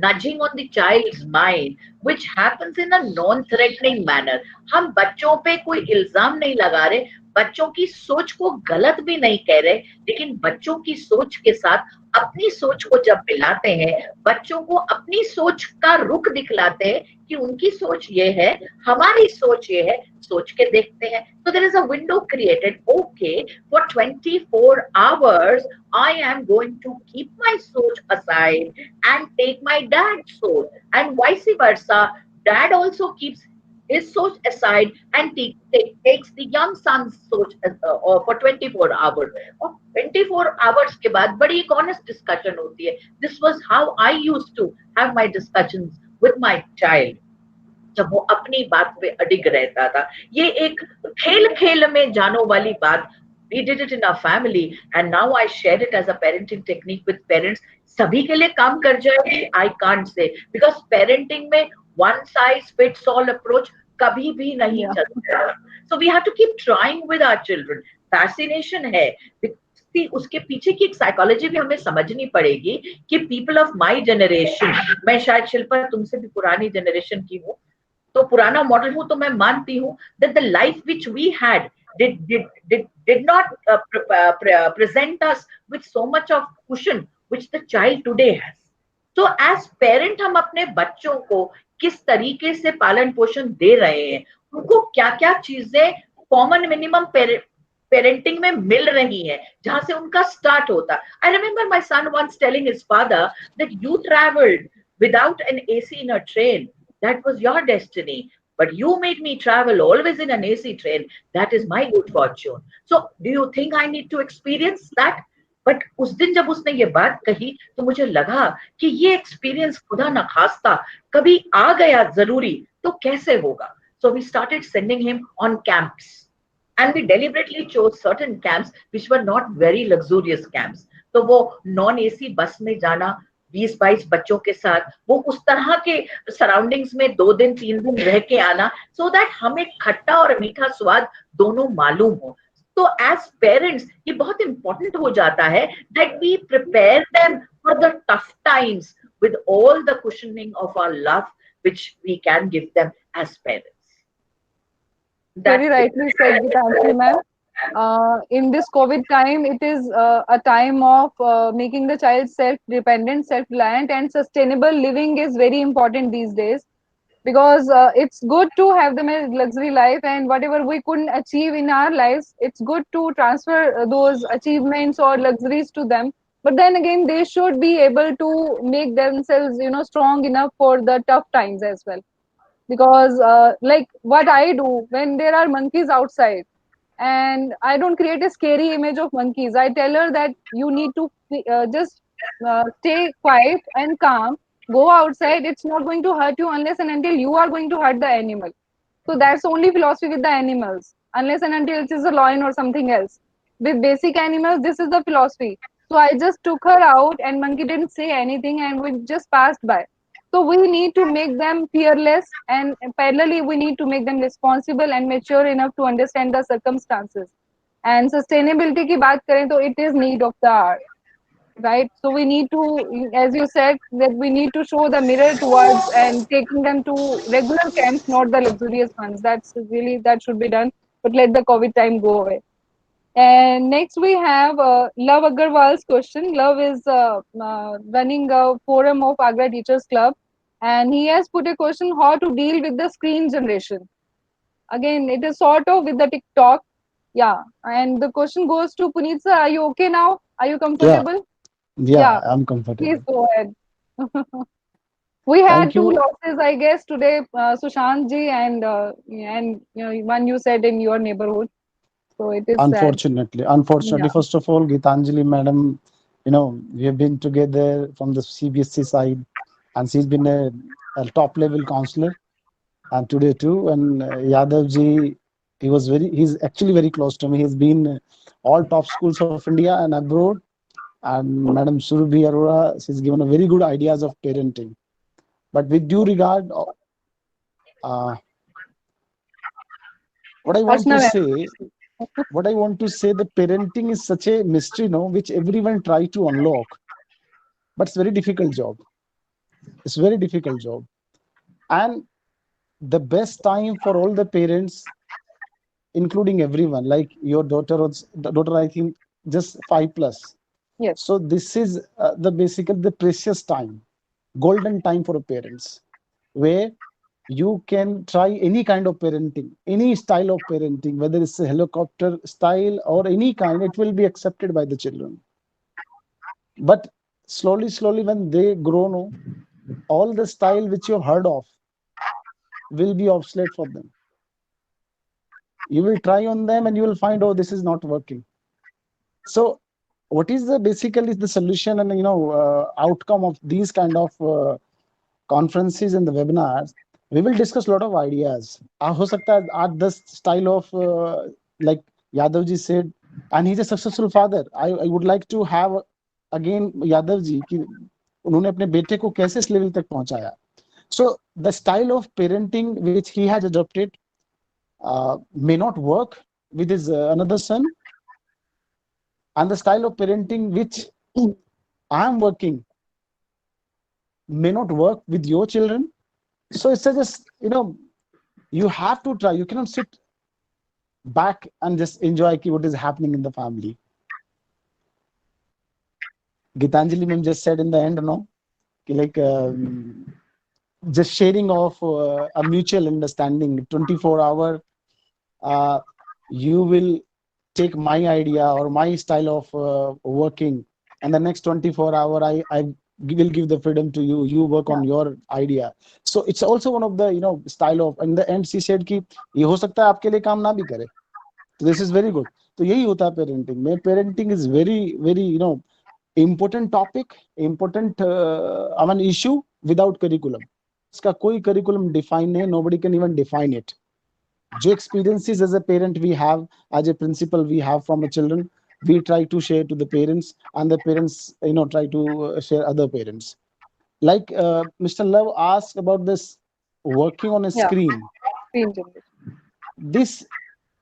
nudging on the child's mind, which happens in a non-threatening manner. हम बच्चों पे कोई इल्जाम नहीं लगा रहे, बच्चों की सोच को गलत भी नहीं कह रहे, लेकिन बच्चों की सोच के साथ अपनी सोच को जब मिलाते हैं, बच्चों को अपनी सोच का रुख दिखलाते हैं कि उनकी सोच ये है, हमारी सोच ये है, सोच के देखते हैं. So there is a window created. Okay, for 24 hours, I am going to keep my soch aside and take my dad's soch, and vice versa. Dad also keeps his soch aside and takes the young son's soch for 24 hours. और 24 hours के बाद बड़ी एक honest discussion होती है. This was how I used to have my discussions with my child. जब वो अपनी बात पे अडिग रहता था. ये एक खेल खेल में जानो वाली बात. We did it in our family and now I share it as a parenting technique with parents. सभी के लिए काम कर जाएगी, I can't say, because parenting में one size fits all approach कभी भी नहीं चलता. So we have to keep trying with our children. Fascination है, उसके पीछे की एक साइकोलॉजी भी हमें समझनी पड़ेगी कि पीपल ऑफ माय जनरेशन, मैं शायद शिल्पा तुमसे भी पुरानी जनरेशन की हूँ, तो पुराना मॉडल हूँ, तो मैं मानती हूँ that the life which we had did not present us with so much of cushion which the child today has. So as parent हम अपने बच्चों को किस तरीके से पालन पोषण दे रहे हैं, उनको क्या क्या चीजें कॉमन मिनिमम पेरेंटिंग में मिल रही हैं, जहां से उनका स्टार्ट होता. I remember my son once telling his father that you travelled without an AC in a train. That was your destiny. But you made me travel always in an AC train. That is my good fortune. So, do you think I need to experience that? But उस दिन जब उसने ये बात कही तो मुझे लगा कि ये एक्सपीरियंस खुदा न खास्ता कभी आ गया जरूरी तो कैसे होगा. So we started sending him on camps. And we deliberately chose certain camps which were not very luxurious camps. तो वो नॉन एसी बस में जाना 20-22 बच्चों के साथ, वो उस तरह के सराउंडिंग्स में 2 दिन 3 दिन रह के आना, सो दैट हमें खट्टा और मीठा स्वाद दोनों मालूम हो. तो एज पेरेंट्स ये बहुत इंपॉर्टेंट हो जाता है that we prepare them for the tough times with all the cushioning of our love which we can give them as parents. Very rightly said, Gitanjali ma'am. In this COVID time, it is a time of making the child self-dependent, self-reliant, and sustainable living is very important these days, because it's good to have them a luxury life, and whatever we couldn't achieve in our lives, it's good to transfer those achievements or luxuries to them. But then again, they should be able to make themselves, strong enough for the tough times as well. Because like what I do when there are monkeys outside, and I don't create a scary image of monkeys. I tell her that you need to just stay quiet and calm. Go outside. It's not going to hurt you unless and until you are going to hurt the animal. So that's the only philosophy with the animals. Unless and until it is a lion or something else. With basic animals, this is the philosophy. So I just took her out, and monkey didn't say anything, and we just passed by. So we need to make them fearless, and parallelly we need to make them responsible and mature enough to understand the circumstances. And sustainability की बात करें तो it is need of the hour, right? So we need to, as you said, that we need to show the mirror towards and taking them to regular camps, not the luxurious ones. That's really, that should be done. But let the COVID time go away. And next we have Love Agarwal's question. Love is running a forum of Agra Teachers Club, and he has put a question: how to deal with the screen generation. Again, it is sort of with the TikTok. Yeah, and the question goes to Puneet sir. Are you okay now? Are you comfortable? Yeah, I'm comfortable. Please go ahead. We had Thank two you. losses, I guess, today, Sushant ji, and one you said in your neighborhood. So it is sad. Unfortunately, Yeah. first of all, Gitanjali madam, we have been together from the CBSE side, and she's been a top level counselor, and today too. And Yadav ji, he's actually very close to me. He's been all top schools of India and abroad. And Madam Surabhi Arora, she's given a very good ideas of parenting. But with due regard, what I want to say, the parenting is such a mystery, which everyone try to unlock, but it's very difficult job. It's very difficult job, and the best time for all the parents, including everyone, like your daughter, I think just 5+. Yes. So this is basically the precious time, golden time for parents, where you can try any kind of parenting, any style of parenting, whether it's a helicopter style or any kind, it will be accepted by the children. But slowly, when they grow, all the style which you've heard of will be obsolete for them. You will try on them and you will find, oh, this is not working. So what is basically the solution and outcome of these kind of conferences and the webinars? We will discuss a lot of ideas. हो सकता है the style of like Yadav ji said, and he's a successful father. I would like to have again Yadav ji कि उन्होंने अपने बेटे को कैसे इस लेवल तक पहुंचाया. So the style of parenting which he has adopted may not work with his another son, and the style of parenting which I am working may not work with your children. So it's just, you have to try. You cannot sit back and just enjoy what is happening in the family. Gitanjali ma'am just said in the end, like just sharing of a mutual understanding, 24-hour, you will take my idea or my style of working, and the next 24 hour I will give the freedom to you. You work on your idea. So it's also one of the style of. In the end, she said कि ये हो सकता है आपके लिए काम ना भी करे. So this is very good. तो यही होता है parenting में. Parenting is very very important topic, important issue without curriculum. इसका कोई curriculum define नहीं. Nobody can even define it. जो experiences as a parent we have, as a principal we have from the children, we try to share to the parents, and the parents try to share other parents. Like Mr. Love asked about this working on a screen. Screen generation. This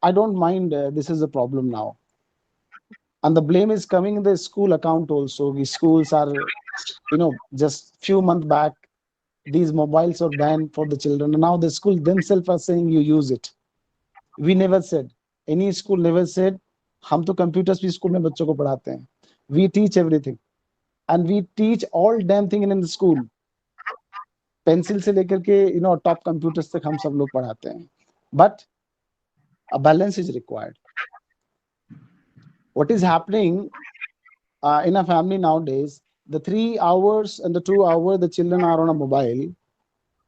I don't mind. This is a problem now, and the blame is coming in the school account also. The schools are, just few months back, these mobiles are banned for the children, and now the school themselves are saying you use it. We never said, any school never said, हम तो computers भी school में बच्चों को पढ़ाते हैं. We teach everything, and we teach all damn thing in the school. Pencil से लेकर के top computers तक हम सब लोग पढ़ाते हैं. But a balance is required. What is happening in a family nowadays? The 3 hours and the 2 hours the children are on a mobile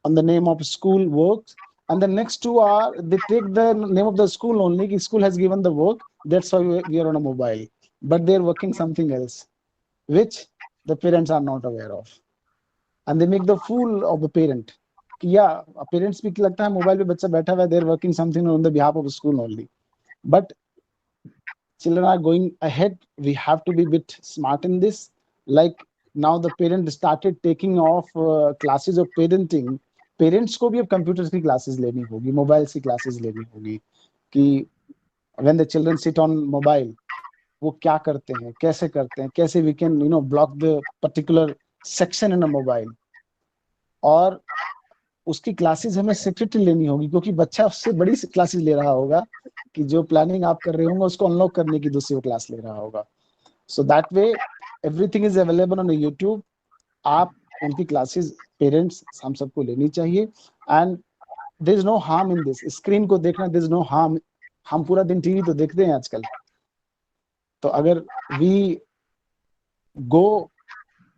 on the name of school works, and the next 2 hours they take the name of the school only. School has given the work, that's why we are on a mobile, but they're working something else which the parents are not aware of, and they make the fool of the parent. Yeah, parents भी लगता है mobile पे बच्चा बैठा हुआ है, they're working something on the behalf of the school only. But children are going ahead. We have to be a bit smart in this. Like now the parent started taking off classes of parenting. Parents को भी अब computers की classes लेनी होगी, mobiles की classes लेनी होगी, कि when the children sit on mobile, वो क्या करते हैं, कैसे करते हैं, कैसे we can block the particular section in a mobile. और उसकी क्लासेस हमें सेक्रेटरी लेनी होगी, क्योंकि बच्चा उससे बड़ी क्लासेस ले रहा होगा कि जो प्लानिंग आप कर रहे होंगे उसको अनलॉक करने की दूसरी क्लास ले रहा होगा. So that way everything is available on YouTube. आप उनकी क्लासेस पेरेंट्स हम सबको लेनी चाहिए, and there is no harm in this. Screen को देखना, देयर इज नो हार्म. हम पूरा दिन टीवी तो देखते हैं आजकल, तो अगर we go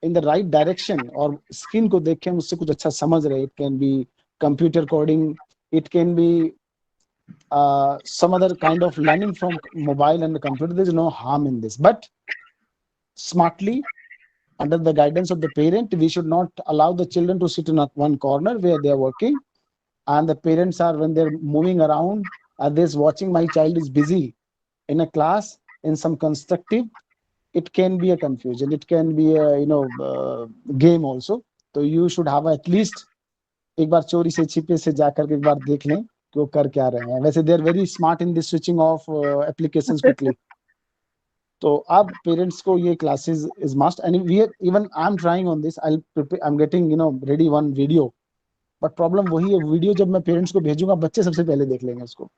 in the right direction और स्क्रीन को देख के हम उससे कुछ अच्छा समझ रहे, it can be computer coding, it can be some other kind of learning from mobile and the computer. There is no harm in this, but smartly, under the guidance of the parent, we should not allow the children to sit in one corner where they are working, and the parents are, when they're moving around, this watching my child is busy in a class in some constructive. It can be a confusion, it can be a game also. So you should have at least एक बार चोरी से छिपे से जाकर के एक बार देख लें कि वो कर क्या रहे हैं. वैसे they are very smart in this switching off applications quickly. तो अब पेरेंट्स को ये classes is must, and we are, even I'm trying on this. I'm getting ready one video, but problem वही है, वीडियो जब मैं पेरेंट्स को भेजूंगा बच्चे सबसे पहले देख लेंगे उसको.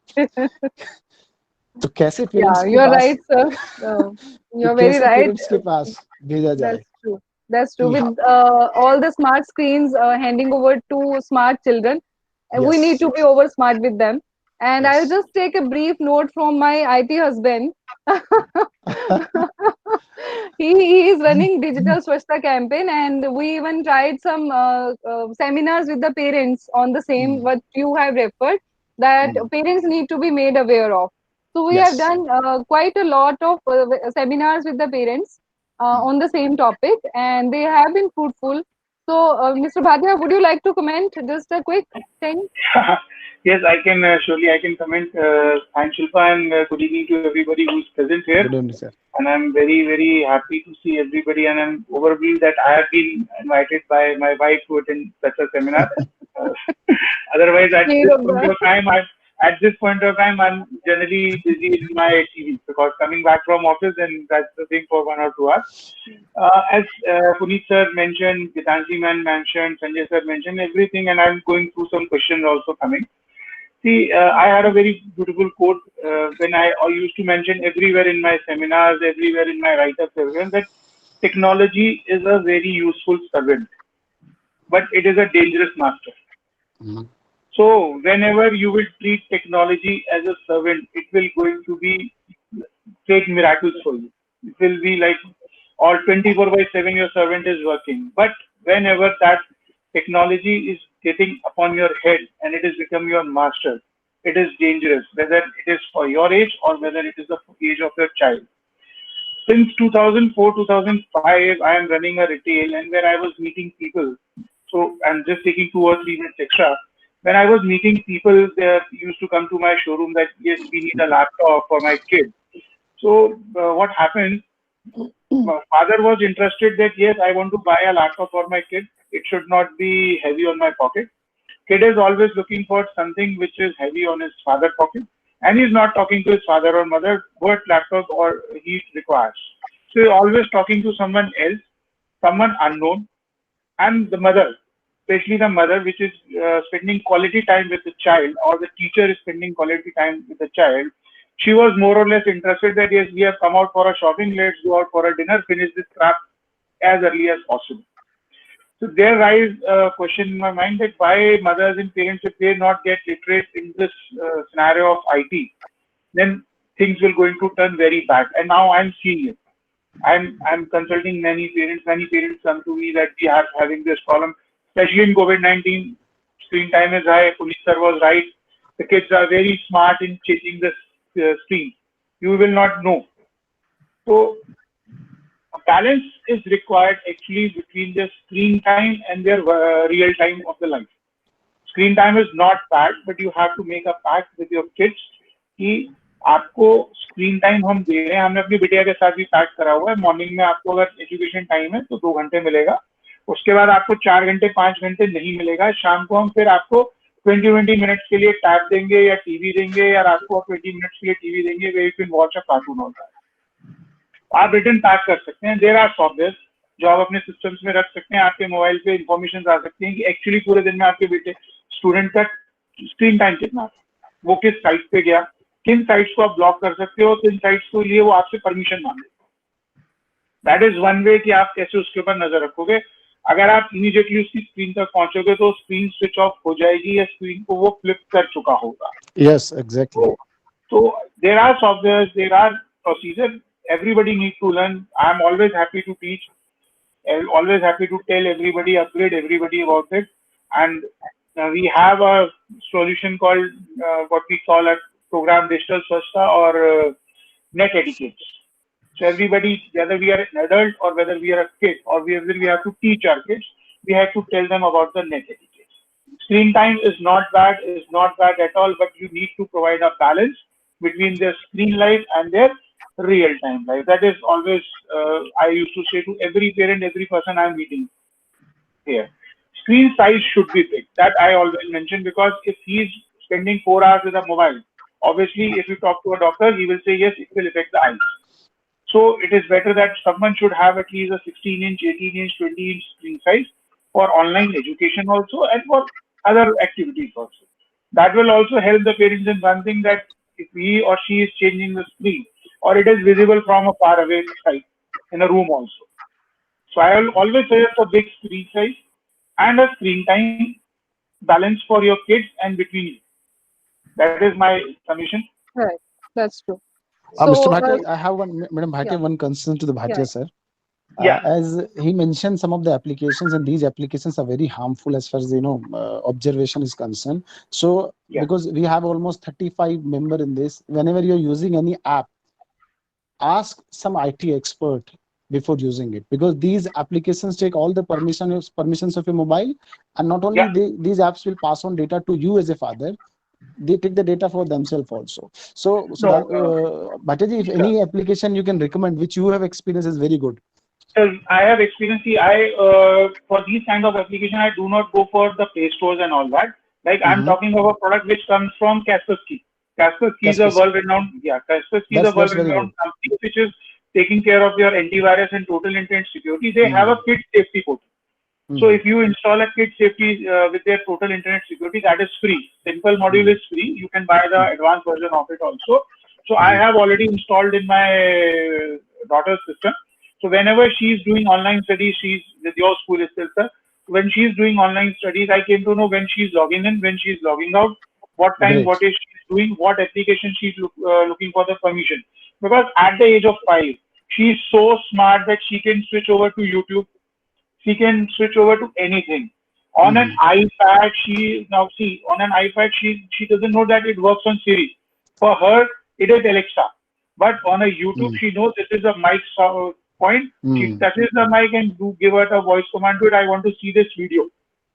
तो कैसे पेरेंट्स के you are pass, right, sir. You are very right. Parents के पास भेजा जाए. That's true. With all the smart screens handing over to smart children, we need to be over smart with them. And I'll just take a brief note from my IT husband. he is running digital Swachhta campaign, and we even tried some seminars with the parents on the same what you have referred, that parents need to be made aware of. So we have done quite a lot of seminars with the parents on the same topic, and they have been fruitful. So, Mr. Bhatia, would you like to comment just a quick thing? Yes, I can. Surely, I can comment. Thanks, Shilpa, and good evening to everybody who's present here. Good evening, sir. And I'm very, very happy to see everybody, and I'm overwhelmed that I have been invited by my wife to attend such a seminar. Otherwise, at this point of time, I'm generally busy in my TV, because coming back from office, and that's the thing for 1 or 2 hours. As Puneet sir mentioned, Gitanjali man mentioned, Sanjay sir mentioned everything, and I'm going through some questions also coming. See, I had a very beautiful quote when I used to mention everywhere in my seminars, everywhere in my write-ups, everywhere, that technology is a very useful servant, but it is a dangerous master. So whenever you will treat technology as a servant, it will going to be fake miracles for you. It will be like all 24/7 your servant is working. But whenever that technology is getting upon your head and it has become your master, it is dangerous, whether it is for your age or whether it is the age of your child. Since 2004, 2005, I am running a retail and where I was meeting people. So I'm just taking 2 or 3 minutes extra. When I was meeting people, they used to come to my showroom that, yes, we need a laptop for my kid. So what happened? My father was interested that, yes, I want to buy a laptop for my kid. It should not be heavy on my pocket. Kid is always looking for something which is heavy on his father pocket. And he's not talking to his father or mother what laptop or he requires. So he's always talking to someone else, someone unknown, and the mother, especially the mother, which is spending quality time with the child, or the teacher is spending quality time with the child. She was more or less interested that, yes, we have come out for a shopping, let's go out for a dinner, finish this craft as early as possible. So there rise a question in my mind that why mothers and parents, if they not get literate in this scenario of IT, then things will going to turn very bad. And now I'm seeing it. I'm consulting many parents. Many parents come to me that we are having this problem, especially in COVID-19. Screen time is high. Police sir was right. The kids are very smart in changing the screen. You will not know. So a balance is required actually between their screen time and their real time of the life. Screen time is not bad, but you have to make a pact with your kids कि आपको screen time हम दे रहे हैं. हमने अपनी बिटिया के साथ भी पैक करा हुआ है. मॉर्निंग में आपको अगर एजुकेशन टाइम है तो 2 घंटे मिलेगा. उसके बाद आपको 4 घंटे 5 घंटे नहीं मिलेगा. शाम को हम फिर आपको 20 मिनट्स के लिए टैब देंगे या टीवी देंगे, या रात को 20 मिनट्स के लिए टीवी देंगे where you can watch a cartoon होता है. आप रिटर्न पैक कर सकते हैं. देयर आर सॉफ्टवेयर जो आप अपने सिस्टम्स में रख सकते हैं. आपके मोबाइल पे इंफॉर्मेशन आ सकती है कि एक्चुअली पूरे दिन में आपके बेटे स्टूडेंट का स्क्रीन टाइम कितना है, वो किस साइट पे गया, किन साइट्स को आप ब्लॉक कर सकते हो, किन साइट्स को लिए वो आपसे परमिशन मांगे. दैट इज वन वे कि आप कैसे उसके ऊपर नजर रखोगे. अगर आप इमीडिएटली उसकी स्क्रीन तक पहुंचोगे तो स्क्रीन स्विच ऑफ हो जाएगी या स्क्रीन को वो फ्लिप कर चुका होगा. Yes, exactly. So there are softwares, there are procedures. Everybody needs to learn. I am always happy to teach. I'm always happy to tell everybody, upgrade everybody about it. And we have a solution called what we call a program Digital Swachhta or net etiquette. So everybody, whether we are an adult or whether we are a kid or whether we have to teach our kids, we have to tell them about the net etiquette. Screen time is not bad at all, but you need to provide a balance between their screen life and their real time life. That is always, I used to say to every parent, every person I'm meeting here. Screen size should be big. That I always mention, because if he's spending 4 hours with a mobile, obviously if you talk to a doctor, he will say, yes, it will affect the eyes. So it is better that someone should have at least a 16-inch, 18-inch, 20-inch screen size for online education also and for other activities also. That will also help the parents in one thing, that if he or she is changing the screen, or it is visible from a far away side in a room also. So I will always suggest a big screen size and a screen time balance for your kids and between you. That is my submission. Right, that's true. Mr. Bhatia, I have Madam Bhatia, one concern to the Bhatia sir. As he mentioned, some of the applications, and these applications are very harmful as far as observation is concerned. So because we have almost 35 members in this, whenever you're using any app, ask some IT expert before using it, because these applications take all the permissions of your mobile, and not only these apps will pass on data to you as a father, they take the data for themselves also. So Bhatia, if any application you can recommend which you have experienced is very good. I have experience. For these kind of application, I do not go for the Play Stores and all that. Like I'm talking about a product which comes from Kaspersky. Kaspersky is a world-renowned, Kaspersky is a world-renowned company which is taking care of your antivirus and total internet security. They have a kid safety portal. So if you install a kid safety with their total internet security, that is free. Simple module is free. You can buy the advanced version of it also. So I have already installed in my daughter's system. So whenever she is doing online studies, she's with your school itself, sir. When she is doing online studies, I came to know when she is logging in, when she is logging out, what time, Great. what is she doing, what application she's looking for the permission. Because at the age of 5, she's so smart that she can switch over to YouTube. She can switch over to anything. On an iPad, on an iPad, she doesn't know that it works on Siri. For her, it is Alexa. But on a YouTube, she knows this is a mic point. She touches the mic and give her a voice command to it. I want to see this video,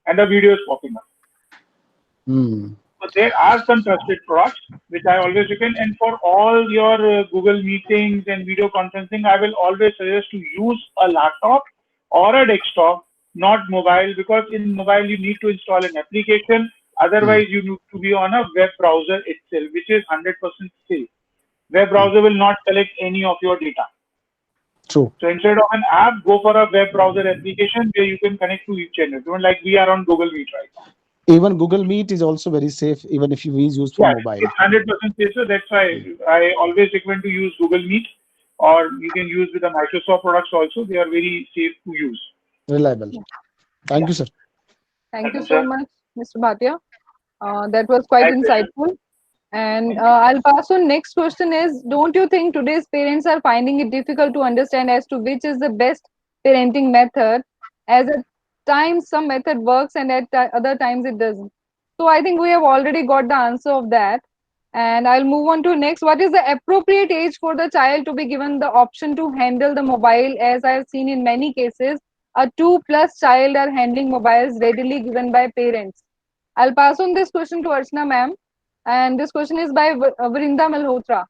and the video is popping up. So there are some trusted products which I always recommend. And for all your Google meetings and video conferencing, I will always suggest to use a laptop or a desktop, not mobile, because in mobile you need to install an application. Otherwise, you need to be on a web browser itself, which is 100% safe. Web browser will not collect any of your data. True. So instead of an app, go for a web browser application where you can connect to each other. Don't like we are on Google Meet right now. Even Google Meet is also very safe, even if you is used for mobile. It's 100% safe. So that's why I always recommend to use Google Meet, or you can use with the Microsoft products also. They are very safe to use. Reliable. Thank you, sir. Thank you so much, Mr. Bhatia. That was quite insightful. And I'll pass on. Next question is, don't you think today's parents are finding it difficult to understand as to which is the best parenting method? As at times some method works and at other times it doesn't. So I think we have already got the answer of that. And I'll move on to next. What is the appropriate age for the child to be given the option to handle the mobile? As I've seen in many cases, a 2+ child are handling mobiles readily given by parents. I'll pass on this question to Archana ma'am. And this question is by Vrinda Malhotra.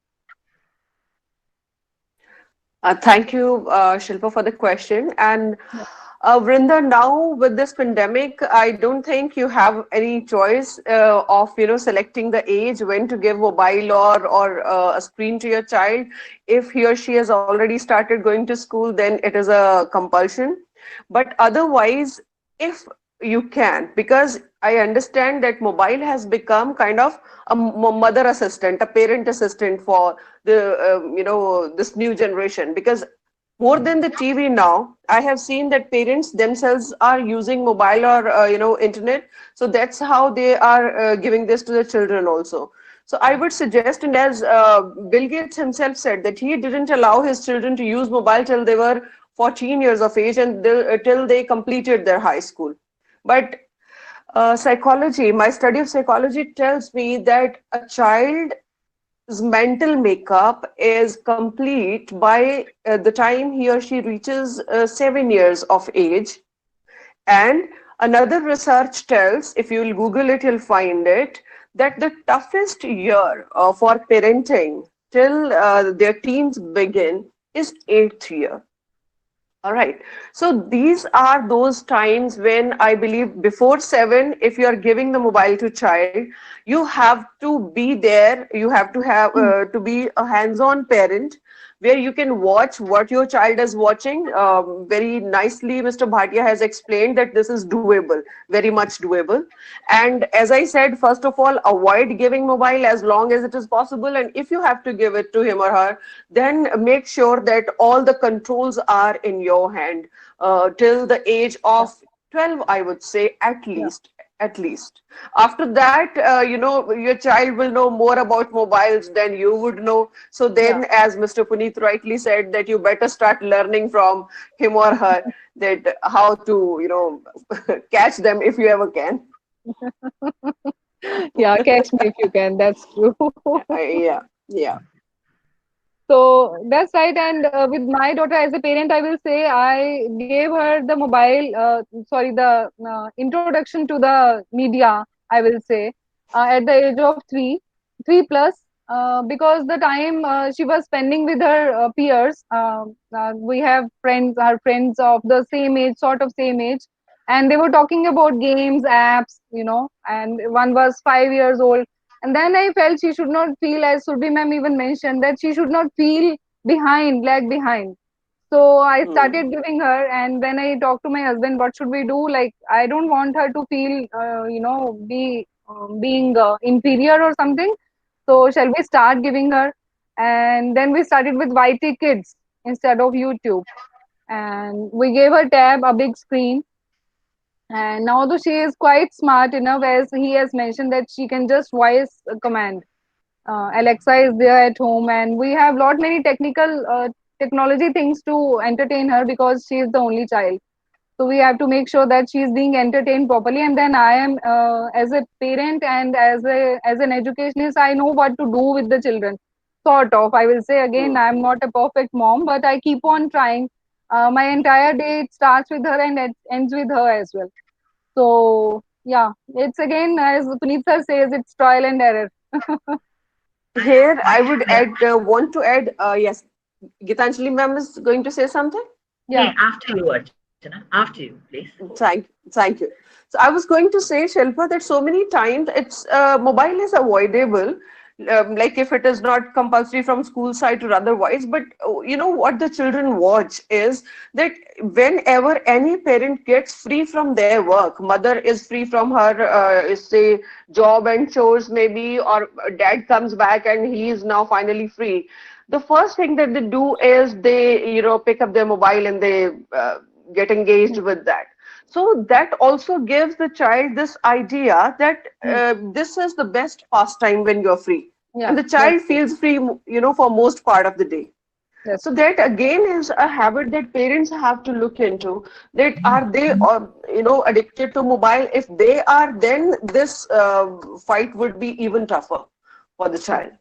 Thank you, Shilpa, for the question. And Vrinda, now with this pandemic, I don't think you have any choice of selecting the age when to give mobile or a screen to your child. If he or she has already started going to school, then it is a compulsion. But otherwise, if you can, because I understand that mobile has become kind of a mother assistant, a parent assistant for the this new generation. Because more than the TV now, I have seen that parents themselves are using mobile or internet. So that's how they are giving this to the children also. So I would suggest, and as Bill Gates himself said, that he didn't allow his children to use mobile till they were 14 years of age and till they completed their high school. But psychology, my study of psychology tells me that a child's mental makeup is complete by the time he or she reaches 7 years of age. And another research tells, if you'll Google it, you'll find it, that the toughest year for parenting till their teens begin is 8th year. All right. So these are those times when I believe before 7, if you are giving the mobile to child, you have to be there. You have to have to be a hands-on parent where you can watch what your child is watching. Very nicely, Mr. Bhatia has explained that this is doable, very much doable. And as I said, first of all, avoid giving mobile as long as it is possible. And if you have to give it to him or her, then make sure that all the controls are in your hand till the age of 12, I would say, at least. At least. After that, your child will know more about mobiles than you would know. So then, as Mr. Puneet rightly said, that you better start learning from him or her that how to, catch them if you ever can. Yeah, catch me if you can. That's true. Yeah. So that's right. And with my daughter as a parent, I will say I gave her the the introduction to the media, I will say, at the age of 3 plus, because the time she was spending with her peers, we have her friends of the same age, sort of same age, and they were talking about games, apps, and one was 5 years old. And then I felt she should not feel, as Surbi ma'am even mentioned, that she should not feel lag behind. So I started giving her, and when I talked to my husband, what should we do? Like, I don't want her to feel, being inferior or something. So shall we start giving her? And then we started with YT Kids instead of YouTube. And we gave her tab, a big screen. And now though she is quite smart enough, as he has mentioned, that she can just voice a command. Alexa is there at home, and we have lot many technology things to entertain her because she is the only child. So we have to make sure that she is being entertained properly. And then I am, as a parent and as an educationist, I know what to do with the children. Sort of, I will say again, I am not a perfect mom, but I keep on trying. My entire day it starts with her and it ends with her as well. So yeah, it's again, as Puneet sir says, it's trial and error. Here, I would want to add, yes, Gitanjali ma'am is going to say something? Yeah. After you, Archana. After you, please. Thank you. So I was going to say, Shilpa, that so many times it's mobile is avoidable, like if it is not compulsory from school side or otherwise. But you know what the children watch is that whenever any parent gets free from their work, mother is free from her say job and chores maybe, or dad comes back and he is now finally free. The first thing that they do is they pick up their mobile and they get engaged with that. So that also gives the child this idea that this is the best pastime when you're free. Yeah, and the child feels free, for most part of the day. Yes. So that again is a habit that parents have to look into. That are they, addicted to mobile? If they are, then this fight would be even tougher for the child.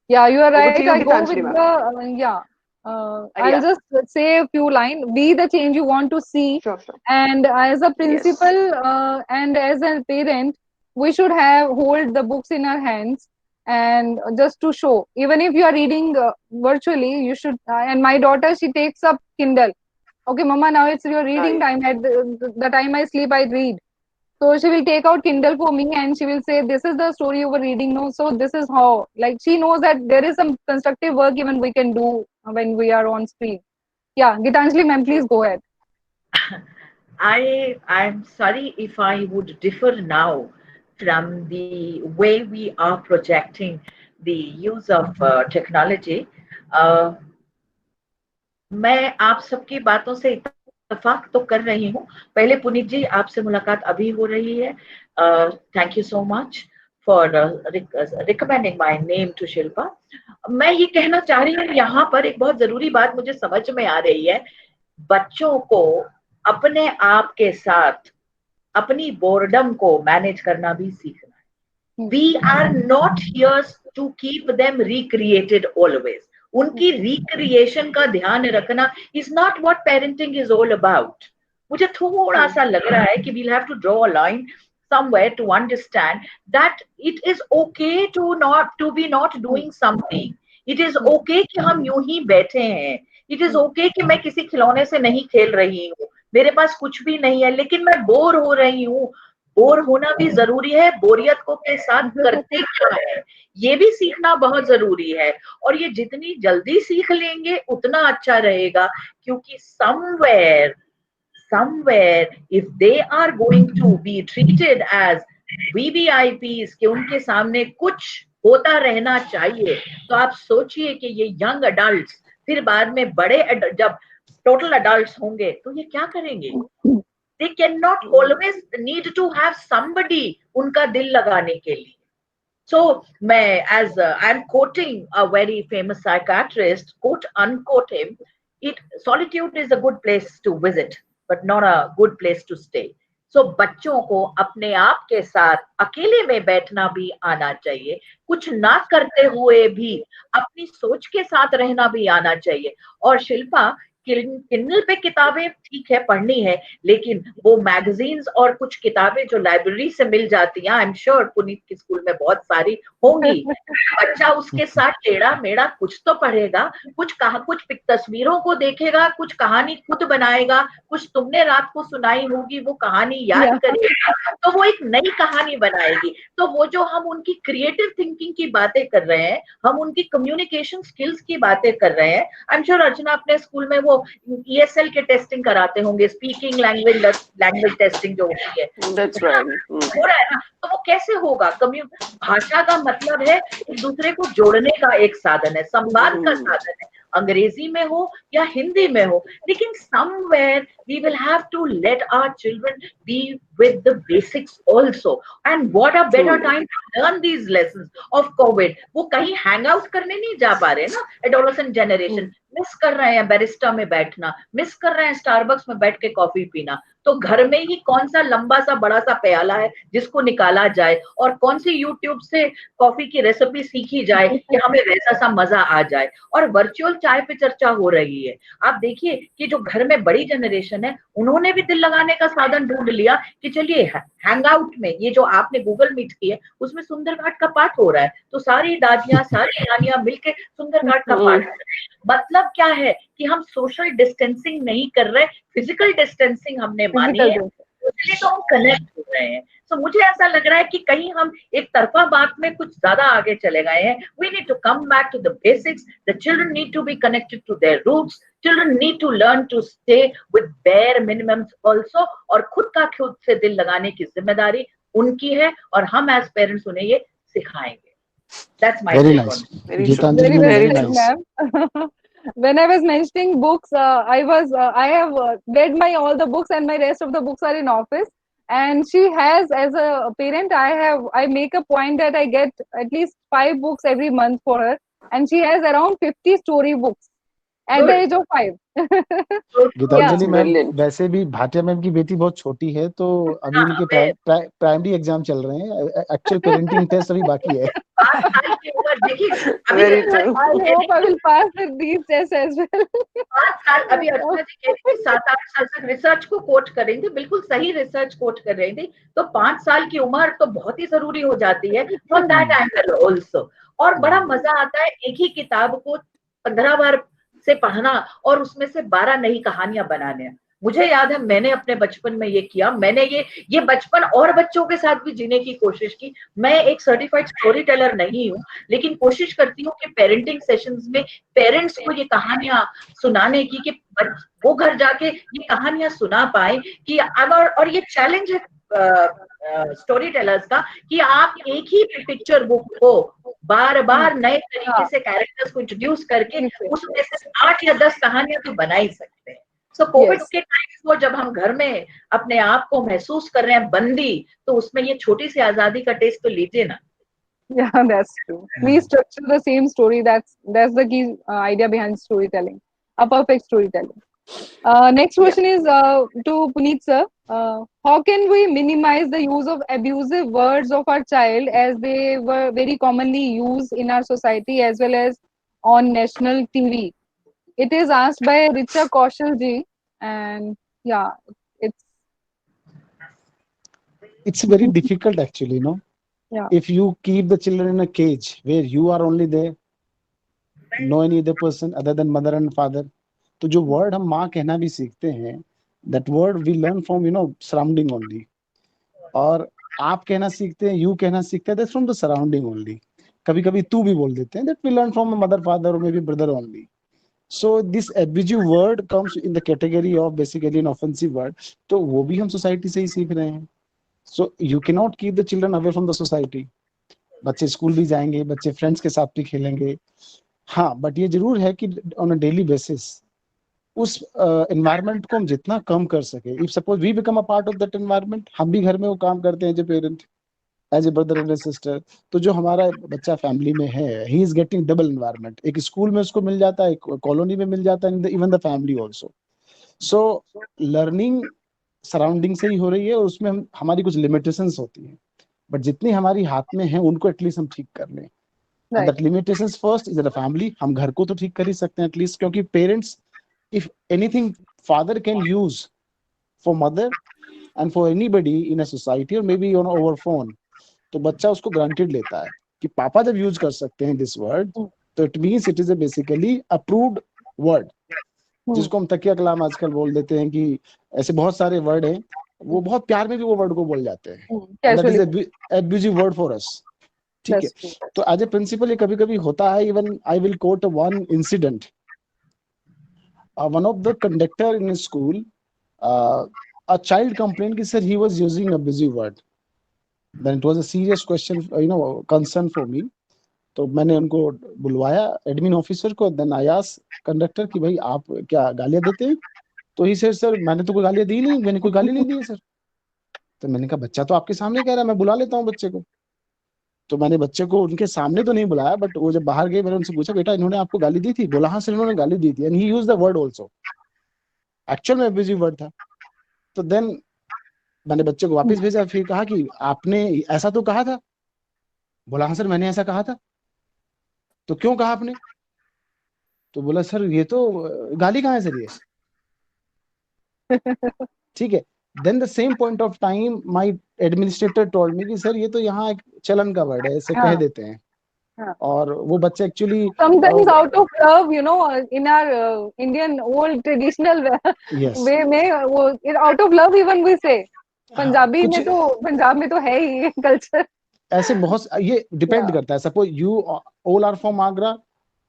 Yeah, you are Over right. to you, I go with Gitanjali, the ma'am. I'll Yeah. just say a few lines. Be the change you want to see. Sure. And as a principal Yes. and as a parent, we should hold the books in our hands and just to show. Even if you are reading virtually, you should. And my daughter, she takes up Kindle. Okay, Mama, now it's your reading Right. time. At the time I sleep, I read. So she will take out Kindle for me and she will say, "This is the story you were reading." No, so this is how. Like she knows that there is some constructive work even we can do when we are on screen. Yeah, Gitanjali, ma'am, please go ahead. I'm sorry if I would differ now from the way we are projecting the use of technology. मैं आप सबकी बातों से इत्तेफाक तो कर रही हूँ. पहले पुनीत जी आपसे मुलाकात अभी हो रही है. Thank you so much for recommending my name to Shilpa. मैं ये कहना चाह रही हूँ यहाँ पर एक बहुत जरूरी बात मुझे समझ में आ रही है. बच्चों को अपने आप के साथ अपनी बोर्डम को मैनेज करना भी सीखना है. We are not here to keep them recreated always. उनकी रिक्रिएशन का ध्यान रखना is not what parenting is all about. मुझे थोड़ा सा लग रहा है कि we'll have to draw a line somewhere to understand that it is okay to be not doing something. It is okay कि हम यूं ही बैठे हैं. It is okay कि मैं किसी खिलौने से नहीं खेल रही हूँ, मेरे पास कुछ भी नहीं है, लेकिन मैं बोर हो रही हूँ. बोर होना भी जरूरी है. बोरियत को के साथ करते क्या है ये भी सीखना बहुत जरूरी है. और ये जितनी जल्दी सीख लेंगे उतना अच्छा रहेगा, क्योंकि somewhere if they are going to be treated as VVIPs कि उनके सामने कुछ होता रहना चाहिए, तो आप सोचिए कि ये यंग अडल्ट्स फिर बाद में जब टोटल अडल्ट्स होंगे तो ये क्या करेंगे. They cannot always need to have somebody उनका दिल लगाने के लिए. So मैं as I'm quoting a very famous psychiatrist, quote unquote him, solitude is a good place to visit but not a good place to stay. So बच्चों को अपने आप के साथ अकेले में बैठना भी आना चाहिए. कुछ ना करते हुए भी अपनी सोच के साथ रहना भी आना चाहिए. और शिल्पा, किंडल पे किताबें ठीक है पढ़नी है, लेकिन वो मैगजीन्स और कुछ किताबें जो लाइब्रेरी से मिल जाती हैं, आई एम श्योर पुनीत के स्कूल में बहुत सारी होंगी. बच्चा उसके साथ टेढ़ा मेढ़ा कुछ तो पढ़ेगा, कुछ तस्वीरों को देखेगा, कुछ कहानी खुद बनाएगा, कुछ तुमने रात को सुनाई होगी वो कहानी याद करेगा, तो वो एक नई कहानी बनाएगी. तो वो जो हम उनकी क्रिएटिव थिंकिंग की बातें कर रहे हैं, हम उनकी कम्युनिकेशन स्किल्स की बातें कर रहे हैं. आई एम श्योर अर्चना अपने स्कूल में वो ESL के टेस्टिंग कराते होंगे, स्पीकिंग लैंग्वेज टेस्टिंग जो होती है. That's right. हो रहा है ना. तो वो कैसे होगा. भाषा का मतलब है एक दूसरे को जोड़ने का एक साधन है, संवाद का साधन है. अंग्रेजी में हो या हिंदी में हो, लेकिन somewhere we will have to let our children be with the basics also, and what a better time to learn these lessons of COVID. वो कहीं हैंग आउट करने नहीं जा पा रहे ना, एडोलेसेंट जनरेशन मिस कर रहे हैं बैरिस्टा में बैठना, मिस कर रहे हैं स्टारबक्स में बैठ के कॉफी पीना। तो घर में ही कौन सा लंबा सा बड़ा सा प्याला है जिसको निकाला जाए, और कौन सी यूट्यूब से कॉफी की रेसिपी सीखी जाए कि हमें वैसा सा मजा आ जाए। और वर्चुअल चाय पे चर्चा हो रही है। आप देखिए कि जो घर में बड़ी जनरेशन है उन्होंने भी दिल लगाने का साधन ढूंढ लिया कि चलिए हैंग आउट में, ये जो आपने गूगल मीट की है उसमें सुंदरकांड का पाठ हो रहा है, तो सारी दादियां सारी नानियां मिलके सुंदरकांड का पाठ कर रहे हैं। मतलब क्या है कि हम सोशल डिस्टेंसिंग नहीं कर रहे, फिजिकल डिस्टेंसिंग हमने मानी है, इसलिए तो हम कनेक्ट हो रहे हैं। तो मुझे ऐसा लग रहा है कि कहीं हम एक तरफा बात में कुछ ज्यादा आगे चले गए हैं। We need to come back to the basics, the children need to be connected to their roots, children need to learn to stay with bare minimums also, और खुद का खुद से दिल लगाने की जिम्मेदारी उनकी है, और हम एज पेरेंट्स उन्हें ये सिखाएंगे। That's my Very take nice. on it. Geetanjali Very ma'am, well very said, nice. ma'am. When I was mentioning books, I have read my all the books, and my rest of the books are in office. And she has, as a parent, I make a point that I get at least 5 books every month for her, and she has around 50 story books at the Good. age of 5. Geetanjali ma'am, Brilliant. वैसे भी Bhatia ma'am की बेटी बहुत छोटी है, तो अभी हाँ, उनके मैं प्राइमरी एग्जाम चल रहे हैं, एक्चुअल पेरेंटिंग टेस्ट अभी बाकी है। 5 साल की उम्र देखिए, अभी Very अर्चना true. I जी कह hope I रही will pass with these tests as well. 5 साल, अभी अर्चना जी कह रही थी 7-8 साल तक रिसर्च को कोट कर रही थी, बिल्कुल सही रिसर्च कोट कर रही थी। तो 5 साल की उम्र तो बहुत ही जरूरी हो जाती है फ्रॉम दैट एंगल ऑल्सो। और बड़ा मजा आता है एक ही किताब को 15 बार से पढ़ना और उसमें से 12 नई कहानियां बनाने। मुझे याद है मैंने अपने बचपन में ये किया, मैंने ये बचपन और बच्चों के साथ भी जीने की कोशिश की। मैं एक सर्टिफाइड स्टोरी टेलर नहीं हूँ, लेकिन कोशिश करती हूँ कि पेरेंटिंग सेशंस में पेरेंट्स को ये कहानियां सुनाने की, कि वो घर जाके ये कहानियां सुना पाए। कि अगर, और ये चैलेंज है स्टोरी टेलर्स का, कि आप एक ही पिक्चर बुक को बार बार नए तरीके से कैरेक्टर्स को इंट्रोड्यूस करके उसमें से 8 या 10 कहानियां तो बना ही सकते हैं। सो कोविड के टाइम को जब हम घर में अपने आप को महसूस कर रहे हैं बंदी, तो उसमें ये छोटी सी आजादी का टेस्ट तो लीजिए ना। Yeah, that's true. We structure the same story. That's the key idea behind storytelling. A perfect storytelling. Next question is to Puneet sir. How can we minimize the use of abusive words of our child, as they were very commonly used in our society as well as on national TV? It is asked by Richa Kaushal ji, and yeah, It's very difficult actually, no? Yeah. If you keep the children in a cage where you are only there, no any other person other than mother and father, तो जो word हम माँ कहना भी सीखते हैं, that word we learn from surrounding only. और आप कहना सीखते हैं, you कहना सीखते हैं, that's from the surrounding only. कभी कभी तू भी बोल देते हैं, that we learn from a mother, father, or maybe brother only. So this abusive word comes in the category of basically an offensive word. तो वो भी हम society से ही सीख रहे हैं. So you cannot keep the children away from the society. बच्चे school भी जाएंगे, बच्चे फ्रेंड्स के साथ भी खेलेंगे, हाँ, बट ये जरूर है कि ऑन अ डेली बेसिस उस एनवायरनमेंट को हम जितना कम कर सके, if suppose we become a part of that environment, हम भी घर में वो काम करते हैं as a parent, as a brother and sister, तो जो हमारा बच्चा फैमिली में है, he is getting double environment, एक स्कूल में उसको मिल जाता है, एक कॉलोनी में मिल जाता है, even the family also. So learning surrounding से ही हो रही है, और उसमें हमारी कुछ लिमिटेशंस होती हैं, बट जितनी हमारी हाथ में है उनको एटलीस्ट हम ठीक कर लें। That limitations first is the family, हम घर को तो ठीक कर ही सकते हैं एटलीस्ट, क्योंकि parents, if anything father can use for mother and for anybody in a society or may be on over phone, तो बच्चा उसको ग्रांटेड लेता है कि पापा जब यूज कर सकते हैं दिस वर्ड, तो it means it is a basically approved word, जिसको हम तकिया कलाम आजकल बोल देते हैं, कि ऐसे बहुत सारे वर्ड हैं, वो बहुत प्यार में भी वो वर्ड को बोल जाते हैं, that is abusive word for us, ठीक है। तो एज ए प्रिंसिपल ये कभी कभी होता है। Even I will quote one incident, one of the conductor in school, a child complained कि sir he was using abusive word, then it was a serious question, concern for me, तो मैंने उनको बुलवाया एडमिन ऑफिसर को, then I asked conductor कि भाई आप क्या गालियां देते हैं? तो ही सेड सर मैंने तो कोई गालियां दी नहीं, मैंने कोई गाली नहीं दी है सर। तो मैंने कहा बच्चा तो आपके सामने कह रहा है, मैं बुला लेता हूँ बच्चे को। तो मैंने बच्चे को उनके सामने तो नहीं बुलाया, बट वो जब बाहर गए मैंने उनसे पूछा बेटा इन्होंने आपको गाली दी थी? बोला हाँ सर इन्होंने गाली दी थी, and he used the word also, actual में अब्यूजिव वर्ड था। तो देन मैंने बच्चे को वापस भेजा, फिर कहा कि आपने ऐसा तो कहा था? बोला हाँ सर मैंने ऐसा कहा था। तो क्यों कहा आपने? तो बोला सर ये तो गाली कहाँ है सर ये। ठीक है, then the same point of time my administrator told me कि सर ये तो यहाँ एक चलन का वर्ड है, ऐसे कह देते हैं। और वो बच्चे actually sometimes out of love, you know, in our Indian old traditional way में वो out of love even we say, Punjabi में तो पंजाब में तो है ही कल्चर। ऐसे बहुत ये डिपेंड करता है। Suppose you all are from Agra,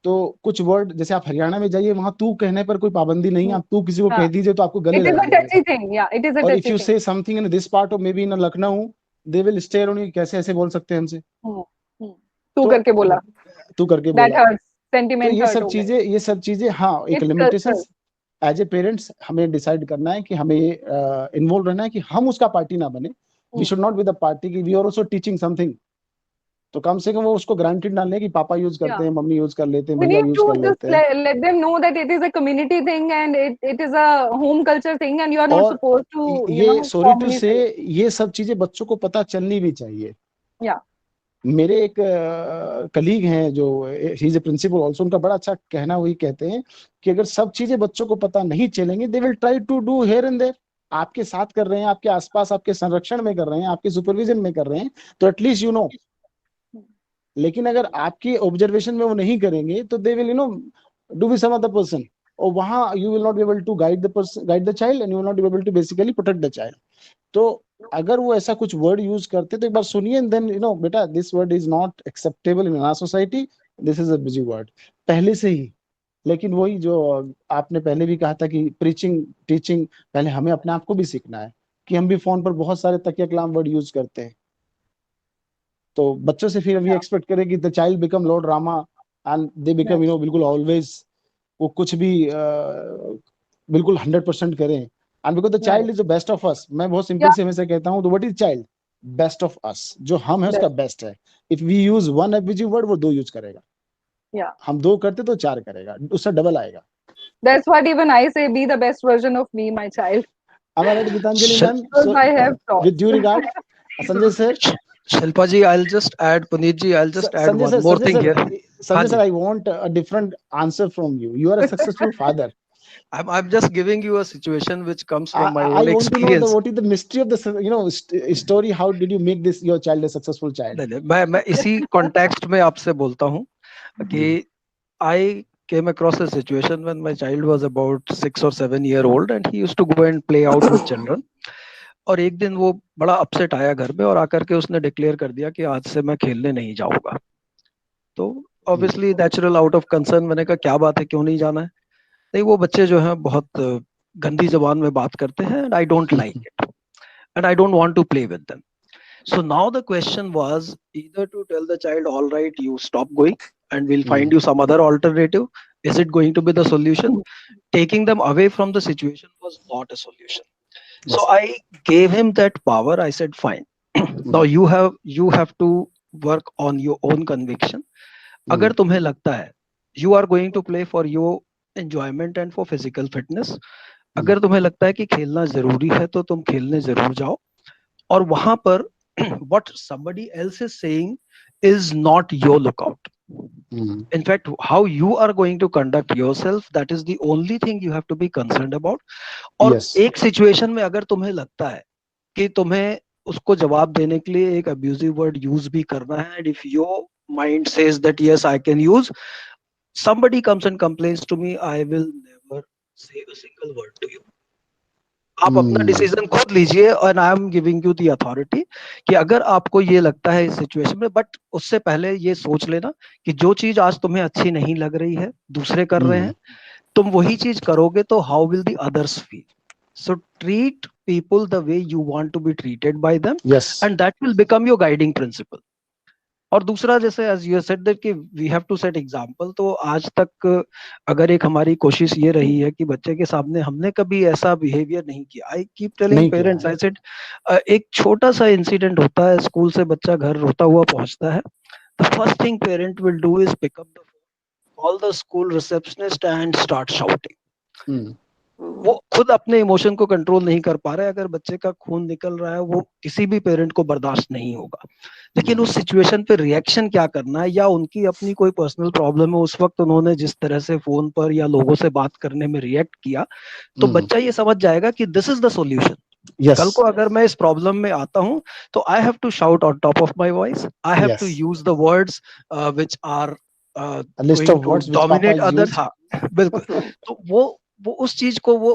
तो कुछ वर्ड जैसे आप हरियाणा में जाइए वहां तू कहने पर कोई पाबंदी नहीं है, आप तू किसी को कह दीजिए तो आपको गले लगेगा। और if you say something in this part or may be in Lucknow, they will stare on you, कैसे ऐसे बोल सकते हैं हमसे, तू करके बोला, तू करके बोला। तो ये सब चीजें हाँ एक लिमिटेशन एज ए पेरेंट्स हमें डिसाइड करना है कि हमें इन्वॉल्व रहना है कि हम उसका पार्टी ना बने। We should not be the party की we are also teaching something. तो कम से कम वो उसको ग्रांटेड ना ले कि पापा यूज करते हैं, मम्मी यूज कर लेते हैं, भैया यूज कर लेते हैं। Let them know that it is a community thing and it is a home culture thing and you are not supposed to, you know, sorry to say ये सब चीजें बच्चों को पता चलनी भी चाहिए। मेरे एक कलीग हैं जो he is a principal also, उनका बड़ा अच्छा कहना वही कहते हैं कि अगर सब चीजें बच्चों को पता नहीं चलेंगी, they will try to do here and there. आपके साथ कर रहे हैं, आपके आसपास आपके संरक्षण में कर रहे हैं, आपके सुपरविजन में कर रहे हैं, तो एटलीस्ट यू नो। लेकिन अगर आपकी ऑब्जर्वेशन में वो नहीं करेंगे तो they will you know do with some other person, और वहां you will not be able to guide the child and you will not be able to basically protect the child. तो अगर वो ऐसा कुछ वर्ड यूज करते तो एक बार सुनिए, देन यू नो बेटा this word is not acceptable in our society, this is a busy word, पहले से ही। लेकिन वही जो आपने पहले भी कहा था कि प्रीचिंग टीचिंग, पहले हमें अपने आप को भी सीखना है कि हम भी फोन पर बहुत सारे तकिया कलाम वर्ड यूज करते हैं। तो बच्चों से फिर अभी एक्सपेक्ट करें कि the child become lord Rama and they become you know बिल्कुल ऑलवेज वो कुछ भी बिल्कुल 100% करें। And because the child is the best of us. मैं बहुत सिंपल से हमेशा कहता हूँ, तो what is child? Best of us. जो हम है उसका बेस्ट है। If we use one abusive word वो 2 यूज करेगा, हम 2 करते तो 4 करेगा, उससे डबल आएगा। That's what even I say, be the best version of me, my child. Am I right, Gitanjali ma'am? So I have taught. With due regard, Sanjay sir. Shilpa ji, I'll just add, Puneet ji, I'll just add Sanjay one sir, more Sanjay thing sir, here. Sanjay sir, I want a different answer from you. You are a successful father. I'm just giving you a situation which comes from my own I want experience. to know what is the mystery of the you know story. How did you make this your child a successful child? मैं इसी context में आपसे बोलता हूँ कि I came across a situation when my child was about 6 or 7 year old and he used to go and play out with children. और एक दिन वो बड़ा अपसेट आया घर में और आकर के उसने डिक्लेयर कर दिया कि आज से मैं खेलने नहीं जाऊंगा। तो obviously natural out of concern मैंने कहा क्या बात है, क्यों नहीं जाना है? नहीं, वो बच्चे जो हैं बहुत गंदी जबान में बात करते हैं and I don't like it and I don't want to play with them. So now the question was either to tell the child, all right, you stop going and we'll find you some other alternative. Is it going to be the solution? Taking them away from the situation was not a solution. So I gave him that power. I said, fine. Now you have to work on your own conviction. अगर तुम्हें लगता है you are going to play for your enjoyment and for physical fitness, अगर तुम्हें लगता है कि खेलना जरूरी है तो तुम खेलने जरूर जाओ। और वहां पर what somebody else is saying is not your lookout. In fact, how you are going to conduct yourself, that is the only thing you have to be concerned about. और एक सिचुएशन में अगर तुम्हें लगता है कि तुम्हें उसको जवाब देने के लिए एक अब्यूजिव वर्ड यूज भी करना है, and if your mind says that yes I can use, somebody comes and complains to me, I will never say a single word to you. आप अपना डिसीजन खुद लीजिए और I am giving you the authority कि अगर आपको ये लगता है इस सिचुएशन में, बट उससे पहले ये सोच लेना कि जो चीज आज तुम्हें अच्छी नहीं लग रही है, दूसरे कर रहे हैं, तुम वही चीज करोगे तो how will the others feel? So treat people the way you want to be treated by them, and that will become your guiding principle. और दूसरा जैसे एज यू सेड दैट कि we have to set example, तो आज तक अगर एक हमारी कोशिश ये रही है कि बच्चे के सामने हमने कभी ऐसा बिहेवियर नहीं किया। आई कीप टेलिंग नहीं किया पेरेंट्स, है। आई सेड एक छोटा सा इंसिडेंट होता है, स्कूल से बच्चा घर रोता हुआ पहुंचता है, the first thing parent will do is pick up the phone, call the school receptionist and start shouting. वो खुद अपने इमोशन को कंट्रोल नहीं कर पा रहे, अगर बच्चे का खून निकल रहा है वो किसी भी पेरेंट को बर्दाश्त नहीं होगा। लेकिन उस सिचुएशन पे रिएक्शन क्या करना है, या उनकी अपनी कोई पर्सनल प्रॉब्लम है, उस वक्त उन्होंने जिस तरह से फोन पर या लोगों से बात करने में रिएक्ट किया, तो बच्चा ये समझ जाएगा कि दिस इज द सॉल्यूशन। कल को अगर मैं इस प्रॉब्लम में आता हूं तो I have to shout on top of my voice, I have to use the words which are list of words which पापा डोमिनेट अदर। यूज्ड। हाँ बिल्कुल। तो वो उस चीज को वो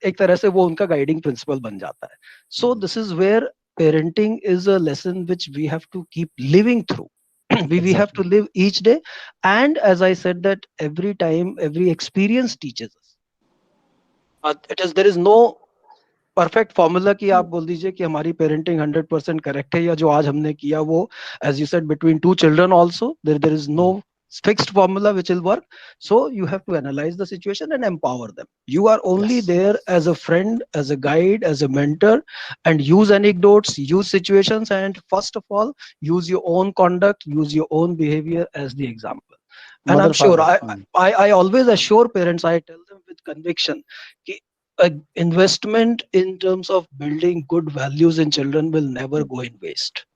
एक तरह से वो उनका गाइडिंग प्रिंसिपल बन जाता है। So this is where parenting is a lesson which we have to keep living through. We have to live each day, and as I said that every time every experience teaches us. There is no perfect formula कि आप बोल दीजिए कि हमारी parenting 100% correct है, या जो आज हमने किया वो, as you said, between two children also there is no fixed formula which will work. So you have to analyze the situation and empower them. You are only there as a friend, as a guide, as a mentor, and use anecdotes, use situations, and first of all use your own conduct, use your own behavior as the example. And Mother, I'm sure father. I always assure parents, I tell them with conviction कि investment in terms of building good values in children will never go in waste.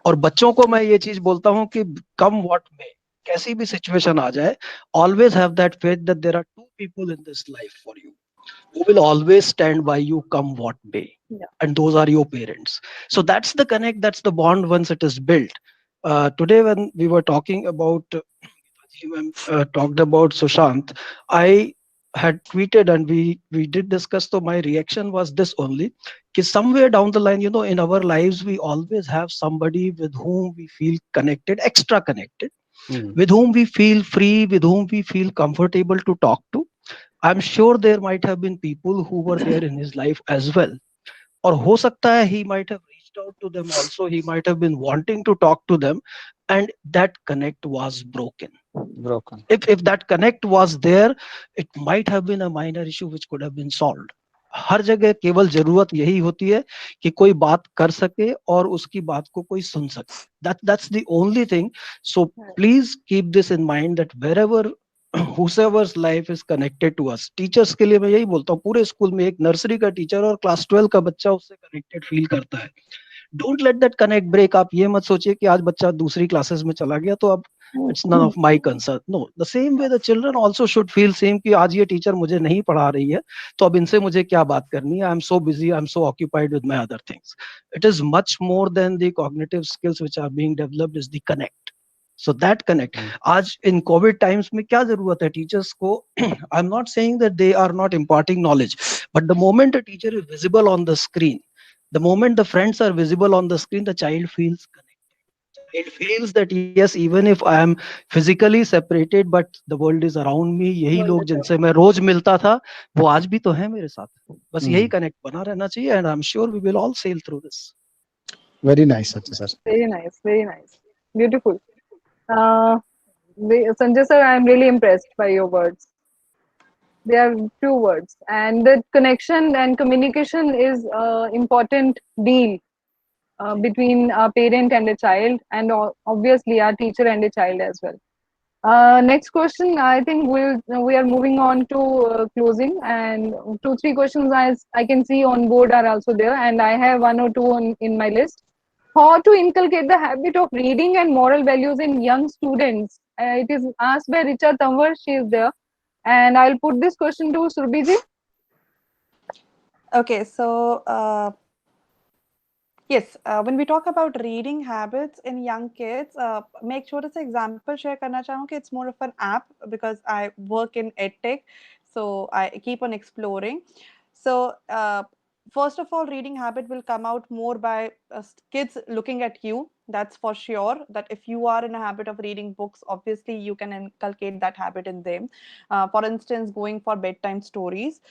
और बच्चों को मैं ये चीज बोलता हूँ कि come what may, कैसी भी सिचुएशन आ जाए, always have that faith that there are two people in this life for you who will always stand by you come what may. And those are your parents. So that's the connect, that's the bond once it is built. Today when we were talking about talked about Sushant, I had tweeted and we did discuss. So my reaction was this only: because somewhere down the line, in our lives we always have somebody with whom we feel connected, extra connected, with whom we feel free, with whom we feel comfortable to talk to. I'm sure there might have been people who were there in his life as well. Or ho sakta hai he might have reached out to them also, he might have been wanting to talk to them, and that connect was broken. If that connect was there, it might have been a minor issue which could have been solved. हर जगह केवल जरूरत यही होती है कि कोई बात कर सके और उसकी बात को कोई सुन सके. That's the only thing. So please keep this in mind that wherever whosoever's life is connected to us, teachers के लिए मैं यही बोलता हूँ, पूरे स्कूल में एक नर्सरी का टीचर और क्लास 12 का बच्चा उससे कनेक्टेड फील करता है. Don't let that connect break. आप ये मत सोचिए कि आज बच्चा दूसरी क्लासेस में चला गया तो अब it's none of my concern. No, the same way the children also should feel same कि आज ये टीचर मुझे नहीं पढ़ा रही है तो अब इनसे मुझे क्या बात करनी है. I am so busy, I am so occupied with my other things. It is much more than the cognitive skills which are being developed, is the connect. So that connect. आज in COVID times में क्या जरूरत है teachers को? I'm not saying that they are not imparting knowledge, but the moment a teacher is visible on the screen, the moment the friends are visible on the screen, the child feels connected. It feels that yes, even if I am physically separated, but the world is around me. यही लोग जिनसे मैं रोज मिलता था वो आज भी तो है मेरे साथ. बस यही कनेक्ट बना रहना चाहिए, and I'm sure we will all sail through this. Very nice, Satya sir. Very nice, very nice, beautiful. Sanjay sir, I am really impressed by your words. They are true words, and the connection and communication is important deal between a parent and a child, and obviously our teacher and a child as well. Next question, I think we are moving on to closing, and 2-3 questions I can see on board are also there, and I have 1 or 2 in my list. How to inculcate the habit of reading and moral values in young students? It is asked by Richa Tanwar. She is there, and I'll put this question to Surbhi ji. Okay, so yes, when we talk about reading habits in young kids, मैं एक छोटा सा example share करना चाहूँ कि it's more of an app because I work in edtech, so I keep on exploring. So first of all, reading habit will come out more by kids looking at you. That's for sure, that if you are in a habit of reading books, obviously you can inculcate that habit in them. For instance, going for bedtime stories.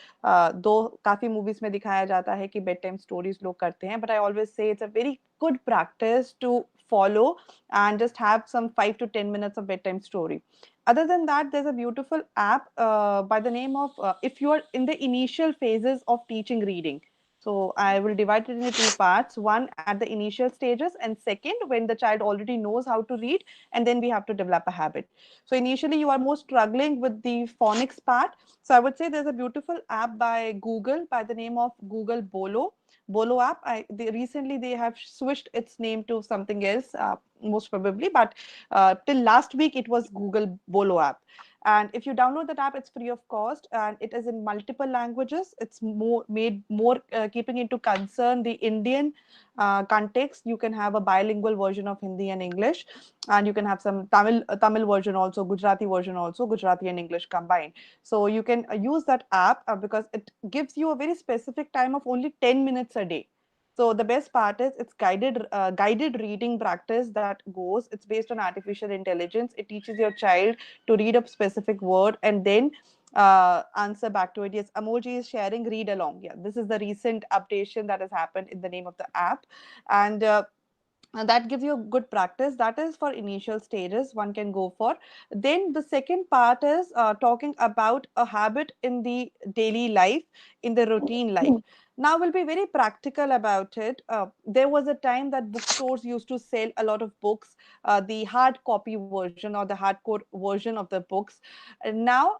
Though काफी movies में दिखाया जाता है कि bedtime stories लोग करते हैं, but I always say it's a very good practice to follow and just have some 5 to 10 minutes of bedtime story. Other than that, there's a beautiful app by the name of if you are in the initial phases of teaching reading. So I will divide it into two parts. One at the initial stages, and second when the child already knows how to read, and then we have to develop a habit. So initially you are more struggling with the phonics part. So I would say there's a beautiful app by Google by the name of Google Bolo app. Recently they have switched its name to something else, most probably, but till last week it was Google Bolo app. And if you download that app, it's free of cost, and it is in multiple languages. It's more made more keeping into concern the Indian context. You can have a bilingual version of Hindi and English, and you can have some Tamil version also, Gujarati version also, Gujarati and English combined. So you can use that app because it gives you a very specific time of only 10 minutes a day. So the best part is it's guided reading practice that goes. It's based on artificial intelligence. It teaches your child to read a specific word and then answer back to it. Yes, Amolji is sharing read along. Yeah, this is the recent updation that has happened in the name of the app, and that gives you a good practice. That is for initial stages one can go for. Then the second part is talking about a habit in the daily life, in the routine life. Now we'll be very practical about it. There was a time that bookstores used to sell a lot of books, the hard copy version or the hardcore version of the books. And now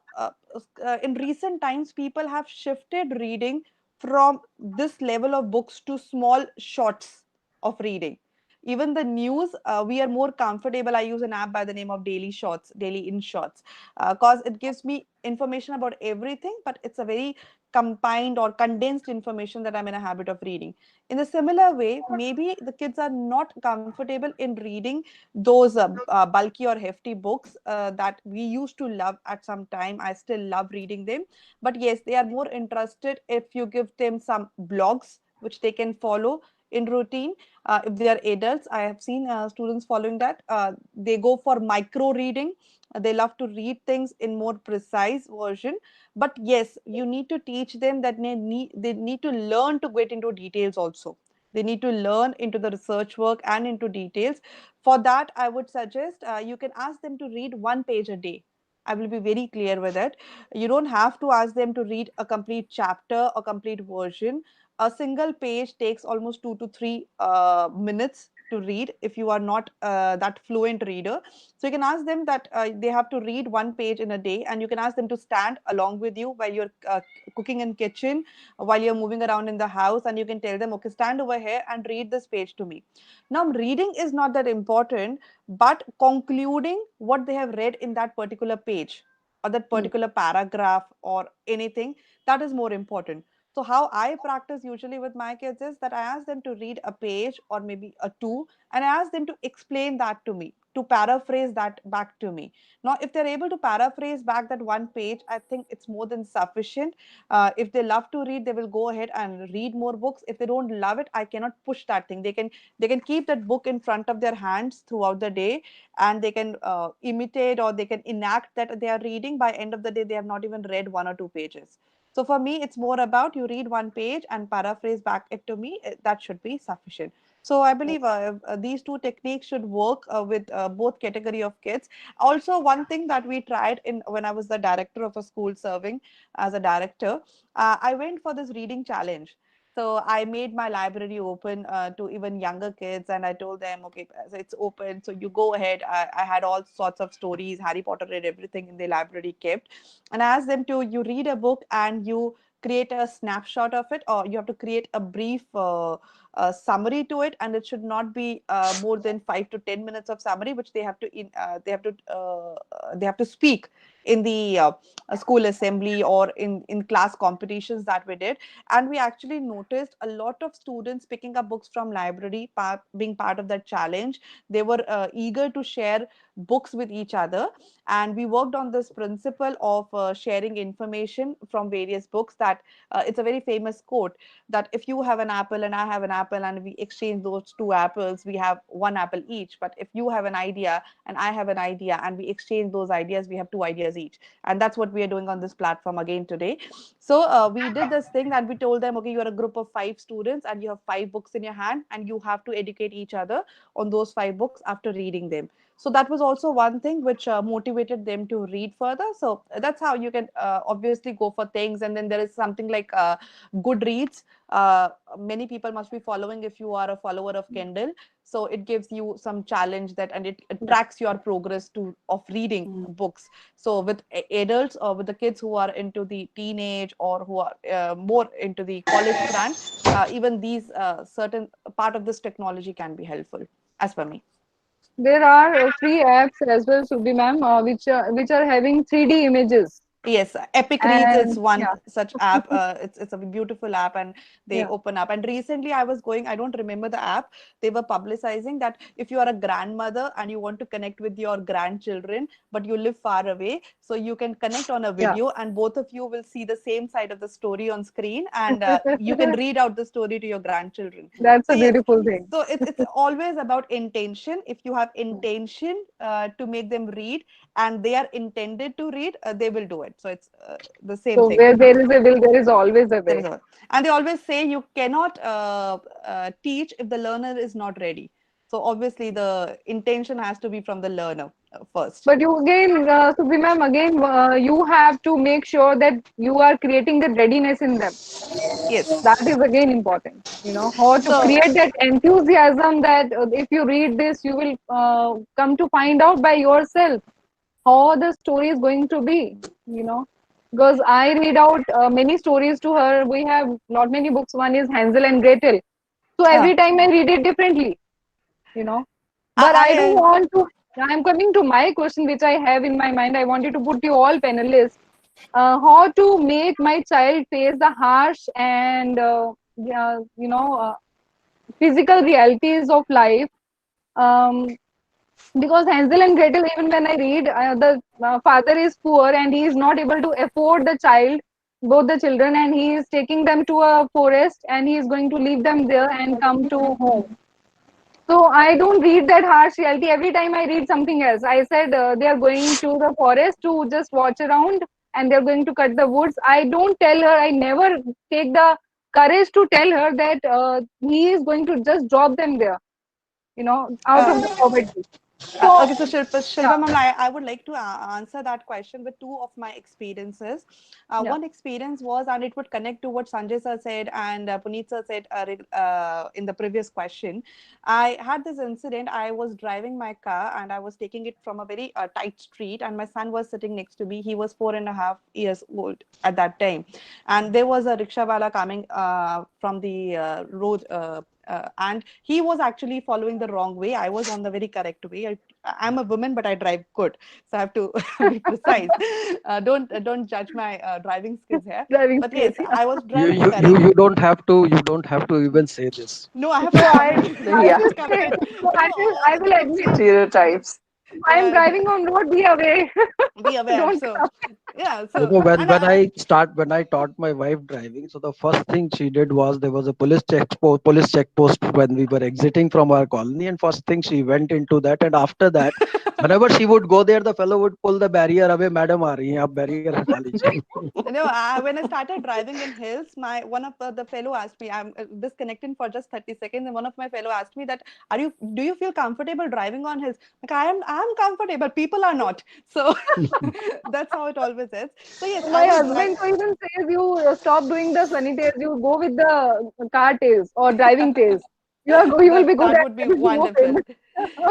in recent times people have shifted reading from this level of books to small shorts of reading. Even the news, we are more comfortable. I use an app by the name of Daily Shots, Daily In Shots, because it gives me information about everything, but it's a very combined or condensed information that I'm in a habit of reading. In a similar way, maybe the kids are not comfortable in reading those bulky or hefty books that we used to love at some time. I still love reading them, but yes, they are more interested if you give them some blogs which they can follow in routine. If they are adults, I have seen students following that. They go for micro reading. They love to read things in more precise version. But yes, you need to teach them that they need to learn to get into details also. They need to learn into the research work and into details. For that, I would suggest you can ask them to read one page a day. I will be very clear with it. You don't have to ask them to read a complete chapter or complete version. A single page takes almost 2 to 3 minutes to read if you are not that fluent reader. So you can ask them that they have to read one page in a day, and you can ask them to stand along with you while you're cooking in kitchen, while you're moving around in the house, and you can tell them, okay, stand over here and read this page to me. Now reading is not that important, but concluding what they have read in that particular page or that particular paragraph or anything, that is more important. So how I practice usually with my kids is that I ask them to read a page or maybe a two, and I ask them to explain that to me, to paraphrase that back to me. Now, if they're able to paraphrase back that one page, I think it's more than sufficient. If they love to read, they will go ahead and read more books. If they don't love it, I cannot push that thing. They can keep that book in front of their hands throughout the day, and they can imitate or they can enact that they are reading. By end of the day, they have not even read 1 or 2 pages. So for me, it's more about you read one page and paraphrase back it to me. That should be sufficient. So I believe these two techniques should work with both category of kids. Also, one thing that we tried in when I was the director of a school serving as a director, I went for this reading challenge. So I made my library open to even younger kids, and I told them, okay, so it's open, so you go ahead. I had all sorts of stories. Harry Potter read everything in the library kept, and I asked them to you read a book and you create a snapshot of it, or you have to create a brief summary to it, and it should not be more than 5 to 10 minutes of summary, which they have to speak in the school assembly or in class competitions that we did. And we actually noticed a lot of students picking up books from library, being part of that challenge. They were eager to share books with each other, and we worked on this principle of sharing information from various books. That it's a very famous quote that if you have an apple and I have an apple and we exchange those 2 apples, we have 1 apple each. But if you have an idea and I have an idea and we exchange those ideas, we have 2 ideas each. And that's what we are doing on this platform again today. So we did this thing that we told them, okay, you're a group of 5 students and you have 5 books in your hand and you have to educate each other on those 5 books after reading them. So that was also one thing which motivated them to read further. So that's how you can obviously go for things. And then there is something like Goodreads. Many people must be following if you are a follower of Kindle. So it gives you some challenge that, and it tracks your progress to of reading books. So with adults or with the kids who are into the teenage or who are more into the college brand, even these certain part of this technology can be helpful, as per me. There are free apps as well, Subhi ma'am, which are having 3D images. Yes, Epic Reads is And one yeah, such app. It's a beautiful app, and they yeah, open up. And recently, I was going. I don't remember the app. They were publicizing that if you are a grandmother and you want to connect with your grandchildren, but you live far away, so you can connect on a yeah. video, and both of you will see the same side of the story on screen, and you can read out the story to your grandchildren. That's So a yes, beautiful thing. so it's always about intention. If you have intention to make them read and they are intended to read, they will do it. So it's the same So thing. where there is a will, there is always a There is way. a, and they always say you cannot teach if the learner is not ready. So obviously the intention has to be from the learner first. But you again, Subhi ma'am, again, you have to make sure that you are creating the readiness in them. Yes. That is again important. You know, how to So create that enthusiasm that if you read this, you will come to find out by yourself how the story is going to be. You know, because I read out many stories to her. We have not many books. One is Hansel and Gretel. So every time I read it differently. You know, but I don't I want to. I'm coming to my question, which I have in my mind. I wanted to put you all panelists. How to make my child face the harsh and yeah, physical realities of life. Um, because Hansel and Gretel, even when I read, the father is poor and he is not able to afford the child, both the children, and he is taking them to a forest and he is going to leave them there and come to home. So I don't read that harsh reality. Every time I read something else, I said they are going to the forest to just watch around and they're going to cut the woods. I don't tell her, I never take the courage to tell her that he is going to just drop them there, out of the uh, poverty. So, okay, so yeah, Shilpa ma'am, I would like to answer that question with 2 of my experiences. yeah, One experience was, and it would connect to what Sanjay sir said and Puneet sir said in the previous question. I had this incident. I was driving my car and I was taking it from a very tight street, and my son was sitting next to me. He was 4.5 years old at that time, and there was a rickshawala coming from the road. And he was actually following the wrong way. I was on the very correct way. I'm a woman, but I drive good, so I have to be precise. Don't judge my driving skills here. driving But skills. yes, I was You driving you you correct. you don't have to even say this. No, I have So to I, comment. I I have Yeah. to will say, comment. so No, I will to admit, say Stereotypes. I am uh, driving on road, be away. be aware. Don't So come. yeah. You So know, when and when I start when I taught my wife driving, so the first thing she did was there was a police checkpost when we were exiting from our colony, and first thing she went into that, and after that, whenever she would go there, the fellow would pull the barrier away. Madam, aa rahi hain, aap barrier hata lijiye. no, when I started driving in hills, my one of the fellow asked me, I'm disconnecting for just 30 seconds, and one of my fellow asked me that, do you feel comfortable driving on hills? Like I'm comfortable, people are not. So that's how it always is. So yes, I My was driving. husband so even says you stop doing the sunny tails, you go with the car tails or driving tails. You will be good That at would be it. You will be more wonderful. famous.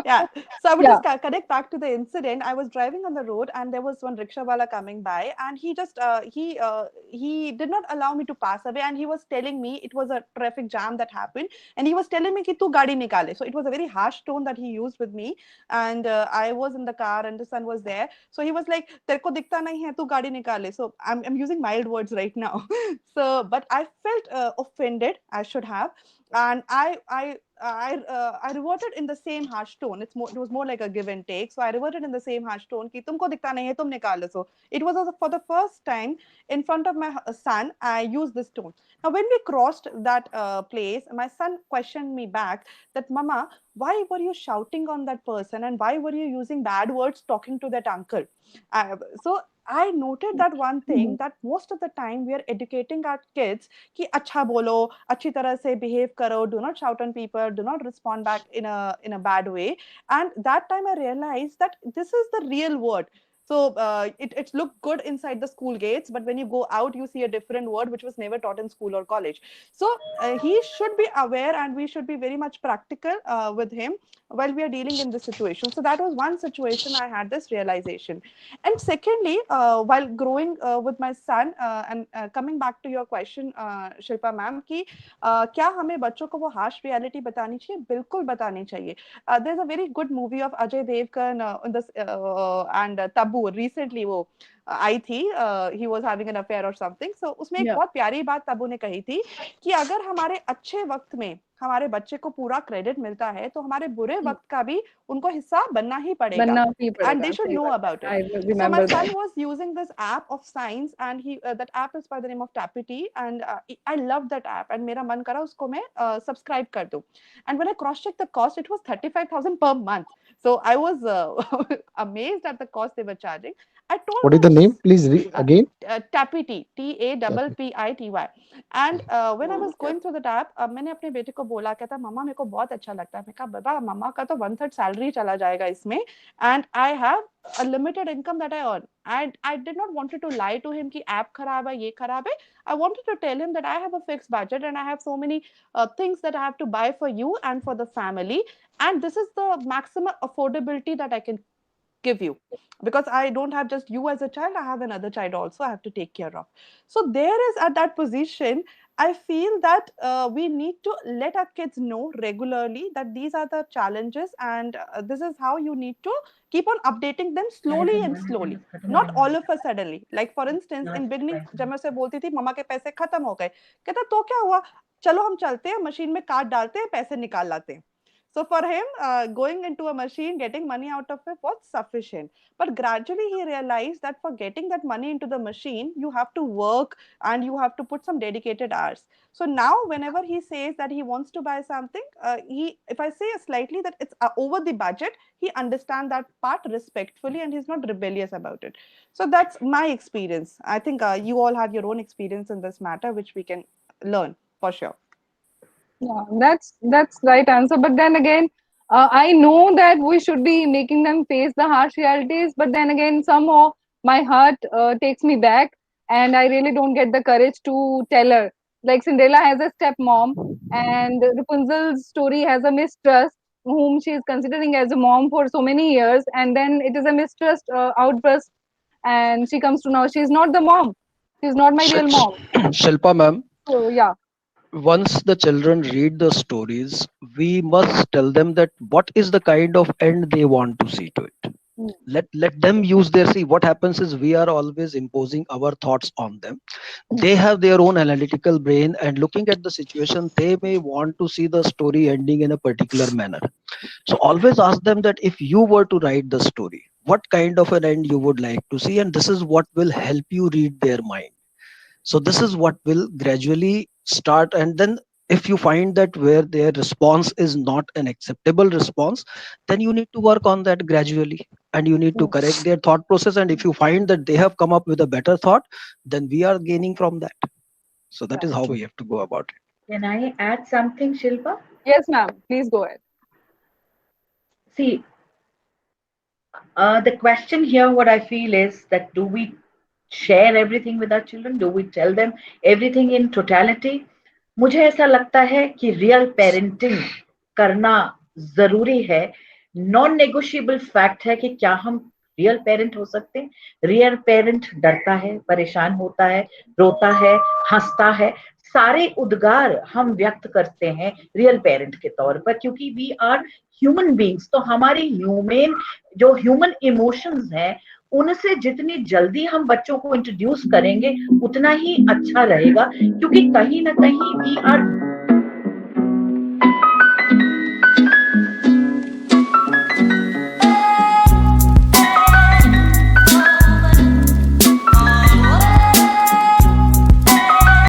Yeah. So I would Yeah. just connect back to the incident. I was driving on the road and there was one rickshawala coming by, and he just he did not allow me to pass away, and he was telling me it was a traffic jam that happened, and he was telling me ki tu gaadi nikale. So it was a very harsh tone that he used with me, and I was in the car and the son was there. So he was like, "Tere ko dikhta nahi hai, tu gaadi nikale." So I'm using mild words right now. So but I felt offended. I should have, and I I reverted in the same harsh tone. It was more like a give and take. So I reverted in the same harsh tone कि तुमको दिखता नहीं है, तुम निकाल लो. It was for the first time in front of my son. I used this tone. Now when we crossed that place, my son questioned me back that, Mama, why were you shouting on that person and why were you using bad words talking to that uncle? So I noted that one thing, that most of the time we are educating our kids कि अच्छा बोलो, अच्छी तरह से behave करो, do not shout on people, do not respond back in a bad way. And that time I realized that this is the real word. So it looked good inside the school gates, but when you go out, you see a different word which was never taught in school or college. So he should be aware, and we should be very much practical with him while we are dealing in this situation. So that was one situation I had this realization. And secondly, while growing with my son, and coming back to your question, Shilpa ma'am, कि क्या हमें बच्चों को वो harsh reality बतानी चाहिए? बिल्कुल बतानी चाहिए. There's a very good movie of Ajay Devgan and Tabu recently वो आई थी. He was having an affair or something. So उसमें एक बहुत प्यारी बात तबू ने कही थी कि अगर हमारे अच्छे वक्त में हमारे बच्चे को पूरा क्रेडिट मिलता है तो हमारे बुरे वक्त का भी उनको हिस्सा बनना ही पड़ेगा. And they should know about it. So my son was using this app of science, and that app is by the name of Tappity, and I loved that app, and मेरा मन करा उसको मैं subscribe कर दूं. And when I cross checked the cost, it was 35,000 per month. So I was amazed at the cost they were charging. I told What is the name? Please read again. Tappity, Tappity. And when I was going through the app, मैंने अपने बेटे को बोला, कहता मम्मा मेरे को बहुत अच्छा लगता है. मैं कहा बाबा मम्मा का तो 1/3 सैलरी चला जाएगा इसमें, and I have a limited income that I earn. And I did not wanted to lie to him कि app खराब है, ये खराब है. I wanted to tell him that I have a fixed budget and I have so many things that I have to buy for you and for the family, and this is the maximum affordability that I can give you, because I don't have just you as a child, I have another child also I have to take care of. So there is, at that position, I feel that we need to let our kids know regularly that these are the challenges, and this is how you need to keep on updating them slowly and slowly, not all of a suddenly. Like for instance, in beginning जब मैं उसे बोलती थी मम्मा के पैसे खत्म हो गए, कहता तो क्या हुआ, चलो हम चलते हैं मशीन में कार्ड डालते हैं पैसे निकाल लाते हैं. So for him, going into a machine, getting money out of it was sufficient. But gradually he realized that for getting that money into the machine, you have to work and you have to put some dedicated hours. So now whenever he says that he wants to buy something, if I say slightly that it's over the budget, he understands that part respectfully and he's not rebellious about it. So that's my experience. I think you all have your own experience in this matter, which we can learn for sure. Yeah, that's right answer. But then again, I know that we should be making them face the harsh realities. But then again, somehow my heart takes me back, and I really don't get the courage to tell her. Like Cinderella has a stepmom, and Rapunzel's story has a mistress whom she is considering as a mom for so many years, and then it is a mistrust outburst, and she comes to know she's not the mom. She's not my real mom. Shilpa ma'am. So yeah. Once the children read the stories, we must tell them that what is the kind of end they want to see to it. Let them use their, see what happens is we are always imposing our thoughts on them. They have their own analytical brain, and looking at the situation, they may want to see the story ending in a particular manner. So always ask them that if you were to write the story, what kind of an end you would like to see, and this is what will help you read their mind. So this is what will gradually start, and then if you find that where their response is not an acceptable response, then you need to work on that gradually, and you need to correct their thought process. And if you find that they have come up with a better thought, then we are gaining from that. So that is how we have to go about it. Can I add something, Shilpa? Yes, ma'am. Please go ahead. See, the question here, what I feel is that do we share everything with our children? Do we tell them everything in totality? मुझे ऐसा लगता है कि real parenting करना जरूरी है. Non negotiable fact है कि क्या हम रियल पेरेंट हो सकते हैं. रियल पेरेंट डरता है, परेशान होता है, रोता है, हंसता है, सारे उद्गार हम व्यक्त करते हैं रियल पेरेंट के तौर पर, क्योंकि वी आर ह्यूमन बीइंग्स. तो हमारी ह्यूमन इमोशंस हैं, उनसे जितनी जल्दी हम बच्चों को इंट्रोड्यूस करेंगे उतना ही अच्छा रहेगा, क्योंकि कहीं ना कहीं वी आर